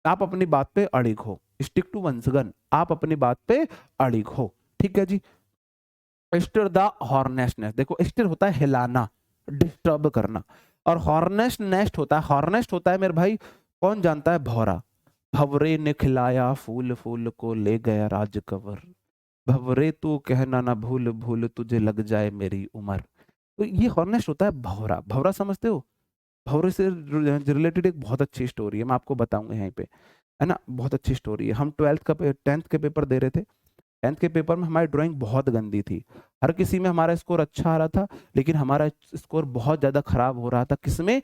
आप अपनी बात पे अड़िग हो। स्टिक टू वंस गन, आप अपनी बात पे अड़िग हो। ठीक है जी। स्टिर द हॉर्नेसनेस, देखो स्टिर होता है हिलाना, डिस्टर्ब करना, और हॉर्नेस्ट नेस्ट होता है, हॉर्नेस्ट होता है मेरे भाई, कौन जानता है, भौरा। भवरे ने खिलाया फूल, फूल को ले गया राज कवर, भवरे तू कहना ना भूल, भूल तुझे लग जाए मेरी उम्र। तो ये हॉर्नेस्ट होता है भौरा। भौरा समझते हो? भौरे से रिलेटेड एक बहुत अच्छी स्टोरी है, मैं आपको बताऊंगा यहीं पे, है ना, बहुत अच्छी स्टोरी है। हम 10th के पेपर दे रहे थे। 10th के पेपर में हमारी ड्राइंग बहुत गंदी थी। हर किसी में हमारा स्कोर अच्छा आ रहा था, लेकिन हमारा स्कोर बहुत ज्यादा खराब हो रहा था। किसमें?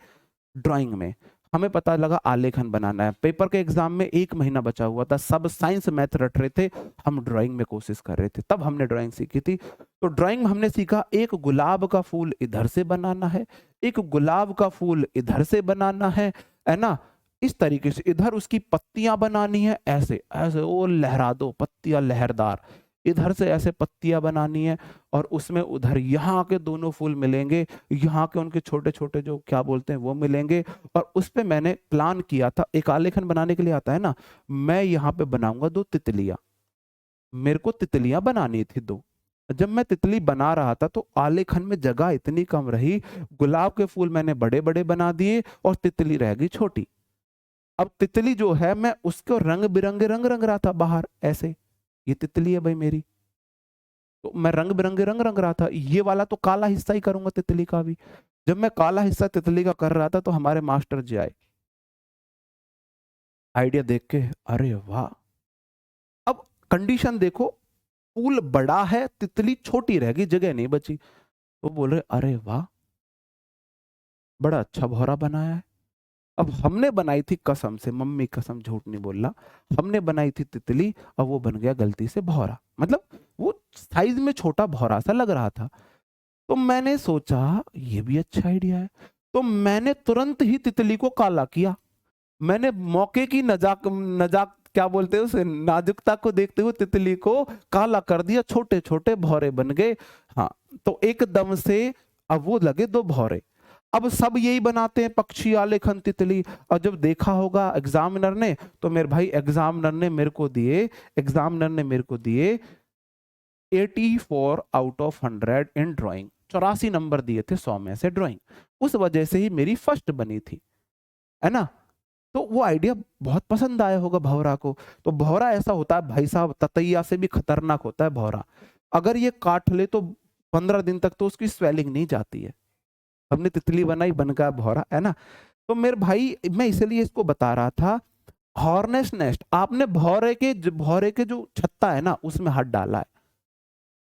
ड्राइंग में। हमें पता लगा आलेखन बनाना है। पेपर के एग्जाम में 1 महीना बचा हुआ था, सब साइंस मैथ रट रहे थे, हम ड्राइंग में कोशिश कर रहे थे। तब हमने ड्राइंग सीखी थी। तो ड्राइंग में हमने सीखा एक गुलाब का फूल इधर से बनाना है, एक गुलाब का फूल इधर से बनाना है ना, इस तरीके से इधर उसकी पत्तियां बनानी है, ऐसे ऐसे वो लहरा दो, पत्तियां लहरदार, इधर से ऐसे पत्तियां बनानी है, और उसमें उधर यहाँ के दोनों फूल मिलेंगे, यहाँ के उनके छोटे छोटे जो क्या बोलते हैं वो मिलेंगे। और उस पे मैंने प्लान किया था, एक आलेखन बनाने के लिए आता है ना, मैं यहाँ पे बनाऊंगा 2 तितलियां, मेरे को तितलियां बनानी थी 2। जब मैं तितली बना रहा था तो आलेखन में जगह इतनी कम रही, गुलाब के फूल मैंने बड़े बड़े बना दिए और तितली रह गई छोटी। अब तितली जो है, मैं उसको रंग बिरंगे रंग रंग रहा था बाहर ऐसे, ये तितली है भाई मेरी, तो मैं रंग बिरंगे रंग रंग रहा था। ये वाला तो काला हिस्सा ही करूंगा तितली का भी। जब मैं काला हिस्सा तितली का कर रहा था तो हमारे मास्टर जी आए, आइडिया देख के, अरे वाह। अब कंडीशन देखो, फूल बड़ा है, तितली छोटी रह गई, जगह नहीं बची। तो बोल रहे अरे वाह, बड़ा अच्छा भौरा बनाया है। अब हमने बनाई थी कसम से, मम्मी कसम, झूठ नहीं बोल रहा, हमने बनाई थी तितली और वो बन गया गलती से भौरा। मतलब वो साइज में छोटा भौरा सा लग रहा था। तो मैंने सोचा ये भी अच्छा आइडिया है, तो मैंने तुरंत ही तितली को काला किया। मैंने मौके की नजाक नजाक क्या बोलते हैं उसे, नाजुकता को देखते हुए तितली को काला कर दिया, छोटे छोटे भौरे बन गए। हाँ, तो एकदम से अब वो लगे 2 भौरे। अब सब यही बनाते हैं, पक्षी, आलेखन, तितली। और जब देखा होगा एग्जामिनर ने, तो मेरे भाई एग्जामिनर ने मेरे को दिए 84 out of 100 in drawing. 84 number दिए थे 100 में से ड्राइंग। उस वजह से ही मेरी फर्स्ट बनी थी, है ना। तो वो आइडिया बहुत पसंद आया होगा भौरा को। तो भौरा ऐसा होता है भाई साहब, ततैया से भी खतरनाक होता है भौरा। अगर ये काट ले तो 15 दिन तक तो उसकी स्वेलिंग नहीं जाती है। हमने तितली बनाई, बन गया भौरा, है ना। तो मेरे भाई मैं इसलिए इसको बता रहा था, हॉर्नेस नेस्ट, आपने भौरे के जो छत्ता है ना उसमें हाथ डाला है।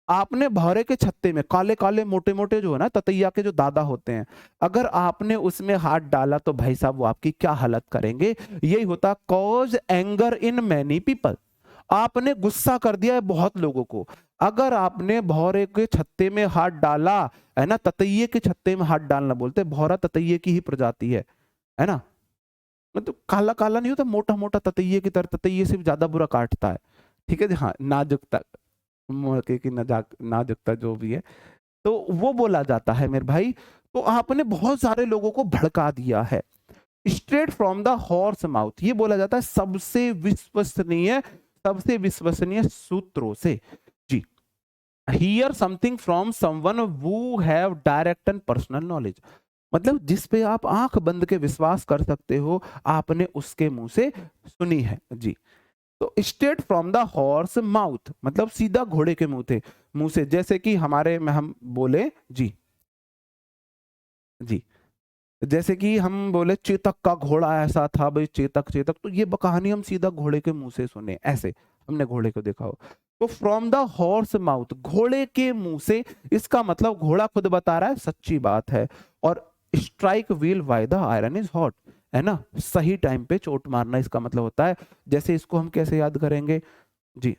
आपने भौरे के छत्ते में काले काले मोटे मोटे जो है ना ततैया के जो दादा होते हैं, अगर आपने उसमें हाथ डाला तो भाई साहब वो आपकी क्या हालत करेंगे। यही होता cause anger in many people. आपने गुस्सा कर दिया है बहुत लोगों को। अगर आपने भौरे के छत्ते में हाथ डाला, है ना, ततैये के छत्ते में हाथ डालना बोलते, भौरा ततैये की ही प्रजाति है ना। मतलब काला काला नहीं होता, मोटा मोटा ततैये की तरह, ततैये से भी ज्यादा बुरा काटता है, ठीक है जी, हाँ नाजुकता, मौके की नाजुकता जो भी है, तो वो बोला जाता है मेरे भाई। तो आपने बहुत सारे लोगों को भड़का दिया है। Straight from the horse mouth, ये बोला जाता है सबसे विश्वसनीय सूत्रों से जी। Hear something from someone who have direct and personal knowledge, मतलब जिस पे आप आंख बंद के विश्वास कर सकते हो, आपने उसके मुंह से सुनी है जी। तो straight from the horse mouth मतलब सीधा घोड़े के मुंह से, जैसे कि हमारे में हम बोले जी जी, जैसे कि हम बोले चेतक का घोड़ा ऐसा था भाई, चेतक चेतक, तो ये कहानी हम सीधा घोड़े के मुंह से सुने, ऐसे हमने घोड़े को देखा हो। तो फ्रॉम द हॉर्स माउथ, घोड़े के मुंह से, इसका मतलब घोड़ा खुद बता रहा है सच्ची बात है। और strike wheel by the iron is hot, है ना, सही टाइम पे चोट मारना इसका मतलब होता है। जैसे इसको हम कैसे याद करेंगे जी,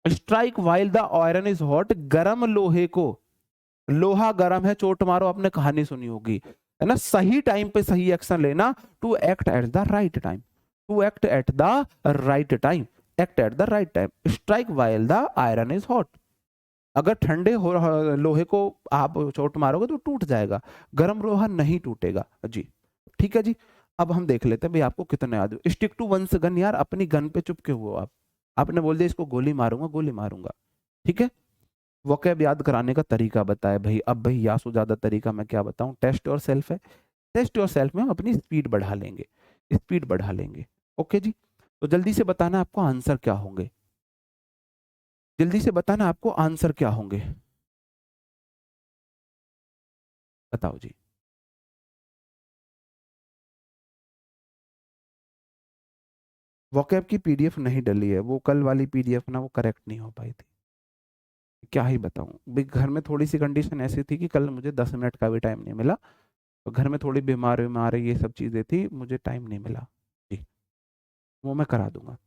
strike while the iron is hot, गरम लोहे को, लोहा गरम है चोट मारो, आपने कहानी सुनी होगी, है ना, सही टाइम पे सही एक्शन लेना, to act at the right time, to act at the right time, act at the right time, strike while the iron is hot, अगर ठंडे हो लोहे को आप चोट मारोगे तो टूट जाएगा, गर्म लोहा नहीं टूटेगा जी। ठीक है जी, अब हम देख लेते हैं भाई आपको कितने याद है। स्टिक टू वंस गन, यार अपनी गन पे चुपके हुए आप, आपने बोल दिया इसको गोली मारूंगा गोली मारूंगा, ठीक है। वोकैब याद कराने का तरीका बताया भाई, अब भाई यासु ज्यादा तरीका मैं क्या बताऊं, टेस्ट योर सेल्फ है, टेस्ट योर सेल्फ में हम अपनी स्पीड बढ़ा लेंगे, स्पीड बढ़ा लेंगे। ओके जी, तो जल्दी से बताना आपको आंसर क्या होंगे, जल्दी से बताना आपको आंसर क्या होंगे, बताओ जी। वोकैब की पीडीएफ नहीं डली है, वो कल वाली पीडीएफ ना वो करेक्ट नहीं हो पाई थी, क्या ही बताऊं भाई, घर में थोड़ी सी कंडीशन ऐसी थी कि कल मुझे 10 मिनट का भी टाइम नहीं मिला, तो घर में थोड़ी बीमार बीमार ये सब चीज़ें थी, मुझे टाइम नहीं मिला जी, वो मैं करा दूंगा।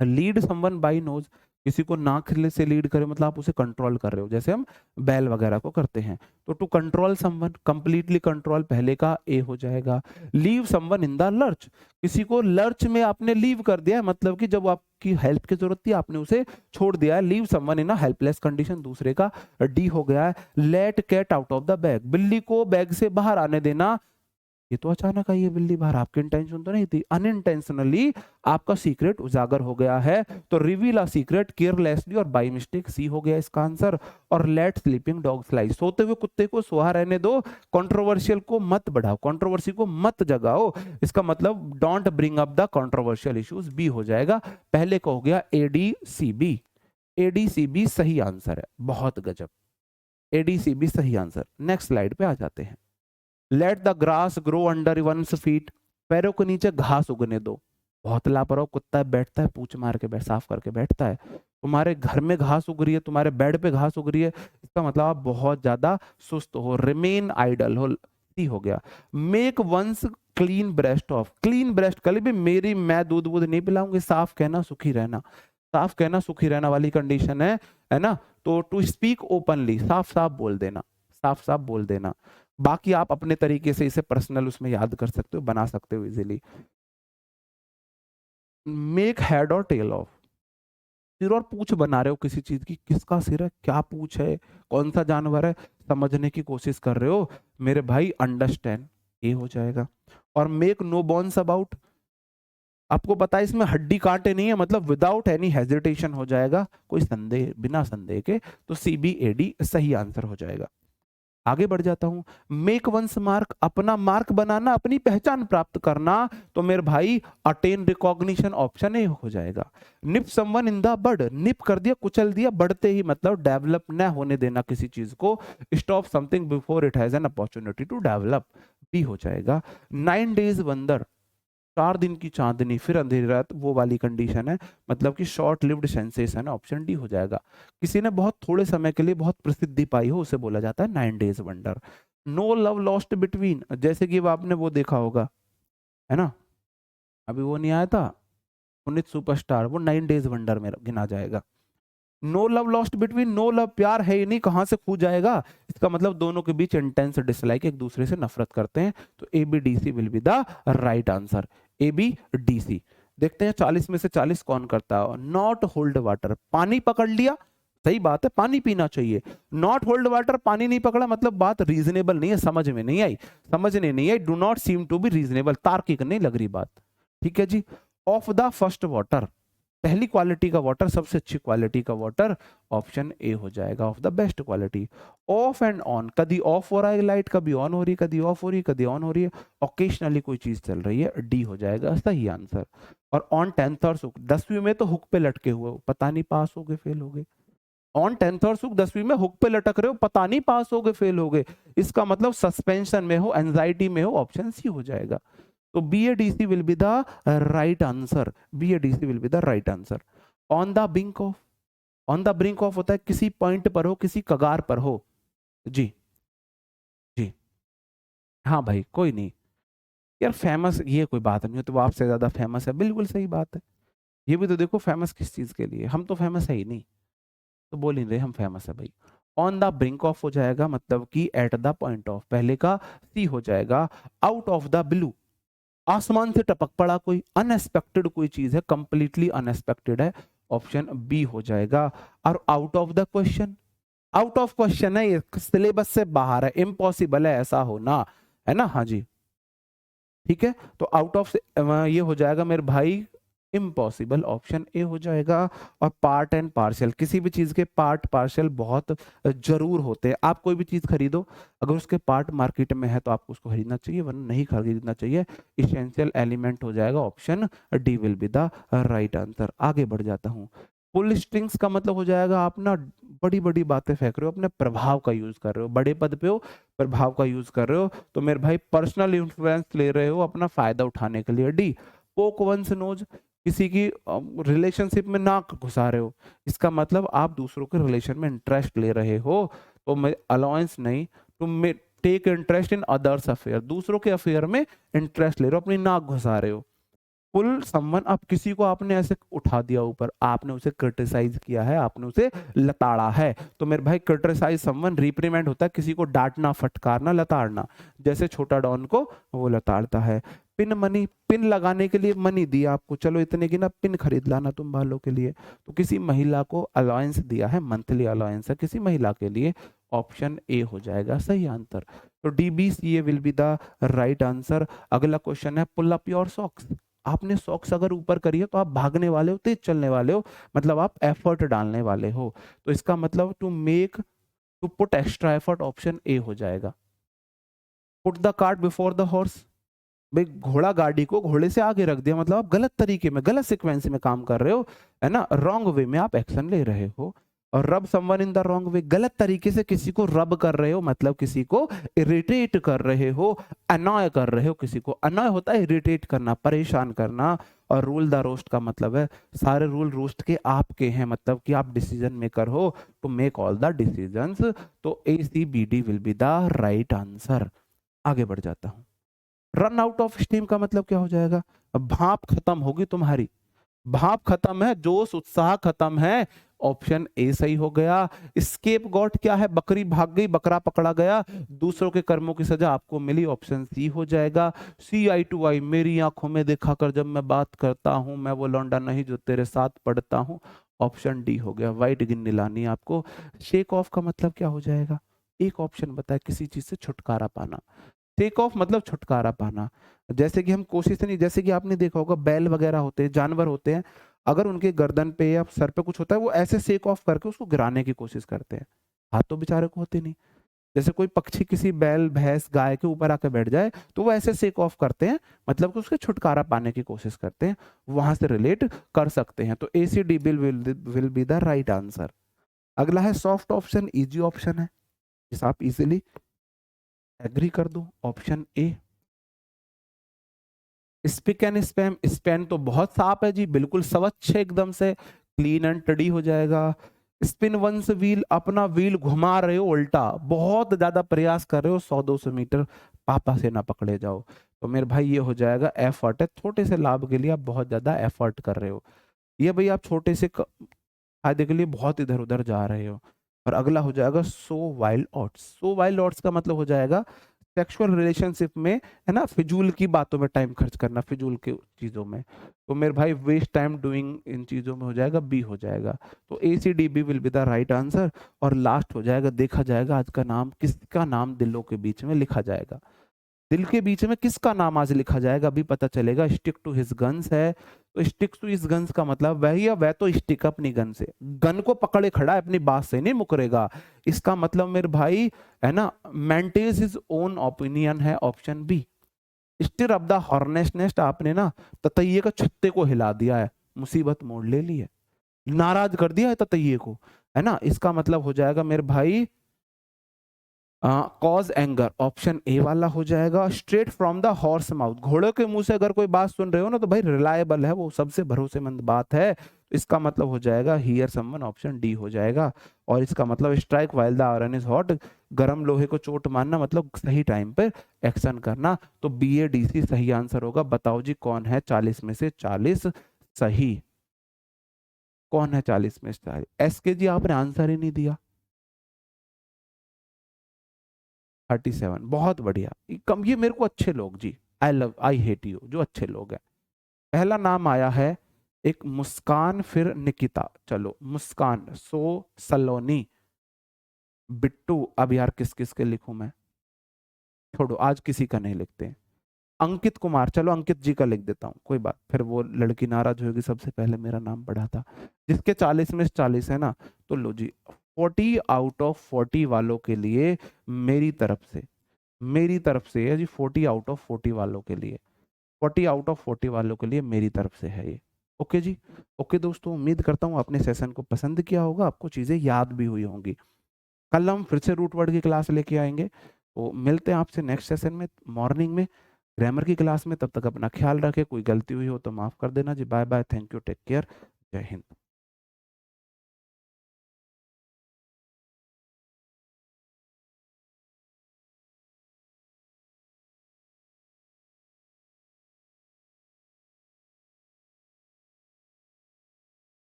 लीड समवन बाई नोज, किसी को नाक से लीड करे मतलब आप उसे कंट्रोल कर रहे हो, जैसे हम बैल वगैरह को करते हैं। तो to control someone, completely control पहले का ए हो जाएगा। Leave someone in the lurch, किसी को लर्च में आपने लीव कर दिया है, मतलब कि जब आपकी हेल्प की जरूरत थी आपने उसे छोड़ दिया है। Leave someone in a helpless condition, दूसरे का डी हो गया है। Let cat out of the bag, बिल्ली को बैग से बाहर आने देना, ये तो अचानक आई है बिल्ली बाहर, आपकी इंटेंशन तो नहीं थी, अनइंटेंशनली आपका सीक्रेट उजागर हो गया है। तो रिवील अ सीक्रेट केयरलेसली और बाय मिस्टेक, सी हो गया इसका आंसर। और लेट स्लीपिंग डॉग स्लाई, सोते हुए कुत्ते को सोहा रहने दो, कंट्रोवर्शियल को मत बढ़ाओ, कंट्रोवर्सी को मत जगाओ, इसका मतलब don't bring up the controversial issues, B हो जाएगा। पहले का हो गया एडीसीबी, एडीसीबी सही आंसर है, बहुत गजब, एडीसीबी सही आंसर। नेक्स्ट स्लाइड पे आ जाते हैं। Let the grass grow under one's feet, पैरों के नीचे घास उगने दो, बहुत लापरवाह कुत्ता है, बैठता है पूंछ मार के साफ करके बैठता है, तुम्हारे घर में घास उग रही है, तुम्हारे बेड पे घास उग रही है, इसका मतलब आप बहुत ज्यादा सुस्त हो, रिमेन आइडल हो, सी हो गया। Make one's clean breast of, clean breast कल भी मेरी मैं दूध वूध नहीं पिलाऊंगी, साफ कहना सुखी रहना, साफ कहना सुखी रहना वाली कंडीशन है ना। तो टू स्पीक ओपनली, साफ साफ बोल देना, साफ साफ बोल देना। बाकी आप अपने तरीके से इसे पर्सनल उसमें याद कर सकते हो, बना सकते हो इजीली। मेक हेड और टेल ऑफ, सिर और पूंछ बना रहे हो किसी चीज की, किसका सिर है, क्या पूंछ है, कौन सा जानवर है, समझने की कोशिश कर रहे हो मेरे भाई, अंडरस्टैंड, ये हो जाएगा। और मेक नो बोन्स अबाउट, आपको पता है इसमें हड्डी कांटे नहीं है, मतलब विदाउट एनी हेजिटेशन हो जाएगा, कोई संदेह, बिना संदेह के, तो CBAD सही आंसर हो जाएगा। आगे बढ़ जाता हूं। मेक वंस मार्क, अपना मार्क बनाना, अपनी पहचान प्राप्त करना, तो मेरे भाई अटेन रिकॉग्निशन ऑप्शन ए हो जाएगा। निप समवन इन द बड, निप कर दिया कुचल दिया, बढ़ते ही मतलब डेवलप न होने देना किसी चीज को, stop something before it has an opportunity to develop, B हो जाएगा। 9 days वंडर, 4 दिन की चांदनी फिर अंधेरी रात, वो वाली कंडीशन है, मतलब कि शॉर्ट लिव्ड सेंसेशन है, ऑप्शन डी हो जाएगा। किसी ने बहुत थोड़े समय के लिए बहुत प्रसिद्धि पाई हो, उसे बोला जाता है 9 days wonder. No love lost between, जैसे कि आपने वो देखा होगा, है ना, अभी वो नहीं आया था पुनीत सुपरस्टार, वो 9 days वंडर में गिना जाएगा। No love lost between, no love प्यार है ही नहीं, कहां से खो जाएगा, इसका मतलब दोनों के बीच इंटेंस डिसलाइक, एक दूसरे से नफरत करते हैं, तो ABDC will be the right answer. A B D C. देखते हैं 40 में से 40 कौन करता है। नॉट होल्ड वाटर, पानी पकड़ लिया, सही बात है, पानी पीना चाहिए। नॉट होल्ड वाटर, पानी नहीं पकड़ा, मतलब बात रीजनेबल नहीं है, समझ में नहीं आई, समझने नहीं आई, do not seem to be reasonable, तार्किक नहीं लग रही बात। ठीक है जी। ऑफ द फर्स्ट वाटर, पहली क्वालिटी का वाटर, सबसे अच्छी क्वालिटी का वाटर, ऑप्शन ए हो जाएगा, of the best quality. Off and on, कभी ऑफ हो रहा है लाइट, कभी ऑन हो रही है, कभी ऑफ हो रही है, कभी ऑन हो रही है, ओकेशनली कोई चीज चल रही है, डी हो जाएगा सही आंसर। और ऑन 10th और सुख, 10वीं में तो हुक पे लटके हुए हो, पता नहीं पास हो गए फेल हो गए। ऑन 10th और सुख 10वीं में हुक पे लटक रहे हो, पता नहीं पास हो गए फेल हो गए, इसका मतलब सस्पेंशन में हो, एंजाइटी में हो, ऑप्शन सी हो जाएगा। तो B A D C will be the right answer, B A D C will be the right answer. On the brink of, on the brink of होता है किसी पॉइंट पर हो, किसी कगार पर हो। जी जी, हाँ भाई कोई नहीं यार, फेमस ये कोई बात नहीं है, तो वो आपसे ज्यादा फेमस है, बिल्कुल सही बात है। ये भी तो देखो फेमस किस चीज के लिए, हम तो फेमस है ही नहीं, तो बोल नहीं रहे हम फेमस है भाई। ऑन द ब्रिंक ऑफ हो जाएगा, मतलब कि एट द पॉइंट ऑफ, पहले का सी हो जाएगा। आउट ऑफ द ब्लू, आसमान से टपक पड़ा कोई, अनएक्सपेक्टेड कोई चीज है, कंप्लीटली अनएक्सपेक्टेड है, ऑप्शन बी हो जाएगा। और out of the question, out of question है, ये सिलेबस से बाहर है, इम्पॉसिबल है ऐसा होना, है ना, हाँ जी ठीक है। तो आउट ऑफ ये हो जाएगा मेरे भाई इम्पॉसिबल, ऑप्शन ए हो जाएगा। और पार्ट एंड पार्शियल, किसी भी चीज के पार्ट पार्शियल बहुत जरूर होते हैं। आप कोई भी चीज खरीदो, अगर उसके पार्ट मार्केट में है तो आपको उसको खरीदना चाहिए, वरना नहीं खरीदना चाहिए। इसेंशियल एलिमेंट हो जाएगा, option D will be the right answer. आगे बढ़ जाता हूँ। पुल स्ट्रिंग्स का मतलब हो जाएगा आप ना बड़ी बड़ी बातें फेंक रहे हो, अपने प्रभाव का यूज कर रहे हो, बड़े पद पे हो, प्रभाव का यूज कर रहे हो, तो मेरे भाई पर्सनल इन्फ्लुएंस ले रहे हो अपना फायदा उठाने के लिए, डी। पोक वंस नोज, किसी की रिलेशनशिप में नाक घुसा रहे हो, इसका मतलब आप दूसरों के रिलेशन में इंटरेस्ट ले रहे हो, तो मैं अलाउंस नहीं, तुम take interest in others affair, दूसरों के अफेयर में इंटरेस्ट ले रहे हो, अपनी नाक घुसा रहे हो। पुल समवन, अब किसी को आपने ऐसे उठा दिया ऊपर, आपने उसे क्रिटिसाइज किया है, आपने उसे लताड़ा है, तो मेरे भाई क्रिटिसाइज समवन रिप्रीमेंट होता है किसी को डांटना, फटकारना, लताड़ना, जैसे छोटा डॉन को वो लताड़ता है। पिन मनी, पिन लगाने के लिए मनी दिया आपको, चलो इतने की ना पिन खरीद लाना तुम बालों के लिए, तो किसी महिला को अलाउंस दिया है, मंथली अलाउंस है किसी महिला के लिए, ऑप्शन ए हो जाएगा सही आंसर। तो D B C A will be the right answer. अगला क्वेश्चन है पुल अप योर सॉक्स, आपने सॉक्स अगर ऊपर करी है तो आप भागने वाले हो, तेज चलने वाले हो, मतलब आप एफर्ट डालने वाले हो, तो इसका मतलब to make, to put extra effort, option A हो जाएगा। Put the cart before the horse, भाई घोड़ा गाड़ी को घोड़े से आगे रख दिया, मतलब आप गलत तरीके में, गलत सीक्वेंस में काम कर रहे हो, है ना, रॉन्ग वे में आप एक्शन ले रहे हो। और रब someone in the wrong way, गलत तरीके से किसी को रब कर रहे हो, मतलब किसी को इरिटेट कर रहे हो, अनॉय कर रहे हो किसी को, अनॉय होता है इरिटेट करना, परेशान करना। और रूल द रोस्ट का मतलब है सारे रूल रोस्ट के आपके हैं, मतलब कि आप डिसीजन मेकर हो, to make all the decisions, तो A C B D will be the right answer. आगे बढ़ जाता हूं। रन आउट ऑफ स्टीम का मतलब क्या हो जाएगा, भाप खत्म होगी तुम्हारी, भाप खत्म है, जोश उत्साह खत्म है, ऑप्शन ए सही हो गया। स्केप गॉट क्या है, बकरी भाग गई, बकरा पकड़ा गया, दूसरों के कर्मों की सजा आपको मिली, ऑप्शन सी हो जाएगा। सी आई टू आई, मेरी आंखों में देखा कर जब मैं बात करता हूं, मैं वो लौंडा नहीं जो तेरे साथ पढ़ता हूं, ऑप्शन डी हो गया। वाइट गिन्नी लानी आपको। शेक ऑफ का मतलब क्या हो जाएगा, एक ऑप्शन बताए, किसी चीज से छुटकारा पाना, टेक ऑफ मतलब छुटकारा पाना, जैसे कि हम कोशिश नहीं, जैसे कि आपने देखा होगा बैल वगैरह होते हैं, जानवर होते हैं, अगर उनके गर्दन पे या सर पे कुछ होता है, वो ऐसे शेक ऑफ करके उसको गिराने की कोशिश करते हैं, हाथ तो बेचारे को होते नहीं। जैसे कोई पक्षी किसी बैल भैंस गाय के ऊपर आकर बैठ जाए तो वो ऐसे शेक ऑफ करते हैं, मतलब कि उसके छुटकारा पाने की कोशिश करते हैं, वहां से रिलेट कर सकते हैं, तो A C D will be the right answer. अगला है सॉफ्ट ऑप्शन, इजी ऑप्शन है, जिस आप इजिली एग्री कर दो, option A. Spick and spam, span तो बहुत साफ है जी, बिल्कुल स्वच्छ एकदम से, क्लीन एंड टडी हो जाएगा। स्पिन वंस व्हील, अपना व्हील घुमा रहे हो उल्टा, बहुत ज्यादा प्रयास कर रहे हो, 100-200 मीटर पापा से ना पकड़े जाओ, तो मेरे भाई ये हो जाएगा एफर्ट है, छोटे से लाभ के लिए आप बहुत ज्यादा एफर्ट कर रहे हो, ये भाई आप छोटे से फायदे के लिए बहुत इधर उधर जा रहे हो। और अगला हो जाएगा सो वाइल्ड ऑट्स, सो वाइल्ड ऑट्स का मतलब हो जाएगा सेक्सुअल रिलेशनशिप में, है ना, फिजूल की बातों में टाइम खर्च करना, फिजूल की चीजों में, तो मेरे भाई वेस्ट टाइम डूइंग इन चीजों में हो जाएगा, बी हो जाएगा। तो ACDB will be the right answer. और लास्ट हो जाएगा, देखा जाएगा आज का नाम, किसका नाम दिलों के बीच में लिखा जाएगा, दिल के बीच में किसका नाम आज लिखा जाएगा, अभी पता चलेगा। स्टिक टू हिज गन्स है, तो स्टिक टू हिज गन्स का मतलब वही है, वह तो स्टिक अपनी गन से, गन को पकड़े खड़ा है, अपनी बात से नहीं मुकरेगा। इसका मतलब मेरे भाई, है ना, मेंटेन्स हिज ओन ओपिनियन है, option B. Stir up the hornets nest, आपने ना ततैये का छत्ते को हिला दिया है, मुसीबत मोड़ ले ली है, नाराज कर दिया है ततैये को, है ना। इसका मतलब हो जाएगा मेरे भाई कॉज एंगर, ऑप्शन ए वाला हो जाएगा। Straight from the horse mouth, घोड़े के मुंह से अगर कोई बात सुन रहे हो ना, तो भाई रिलायबल है, वो सबसे भरोसेमंद बात है। इसका मतलब हो जाएगा हियर समवन, ऑप्शन डी हो जाएगा। और इसका मतलब strike while the iron is hot, गर्म लोहे को चोट मारना मतलब सही टाइम पर एक्शन करना। तो BADC सही आंसर होगा। बताओ जी कौन है 40 में से 40 सही, कौन है 40 में से 40? SK जी आपने आंसर ही नहीं दिया। 37, बहुत बढ़िया। कम, ये मेरे को अच्छे लोग जी, आई हेट यू, जो अच्छे लोग हैं। पहला नाम आया है एक मुस्कान, फिर निकिता, चलो मुस्कान, सलोनी, बिट्टू, अब यार किस किस के लिखूं मैं, छोड़ो आज किसी का नहीं लिखते। अंकित कुमार, चलो अंकित जी का लिख देता हूँ, कोई बात, फिर वो लड़की नाराज होगी, सबसे पहले मेरा नाम पढ़ा था। जिसके 40 में से 40 है ना, तो लो जी, 40 आउट ऑफ 40 वालों के लिए मेरी तरफ से, मेरी तरफ से है जी, 40 आउट ऑफ 40 वालों के लिए, 40 आउट ऑफ 40 वालों के लिए मेरी तरफ से है ये। ओके जी। ओके दोस्तों, उम्मीद करता हूँ आपने सेशन को पसंद किया होगा, आपको चीज़ें याद भी हुई होंगी। कल हम फिर से रूट वर्ड की क्लास लेके आएंगे, तो मिलते हैं आपसे नेक्स्ट सेशन में मॉर्निंग में, ग्रामर की क्लास में। तब तक अपना ख्याल रखें, कोई गलती हुई हो तो माफ़ कर देना जी। Bye bye, thank you, take care, जय हिंद।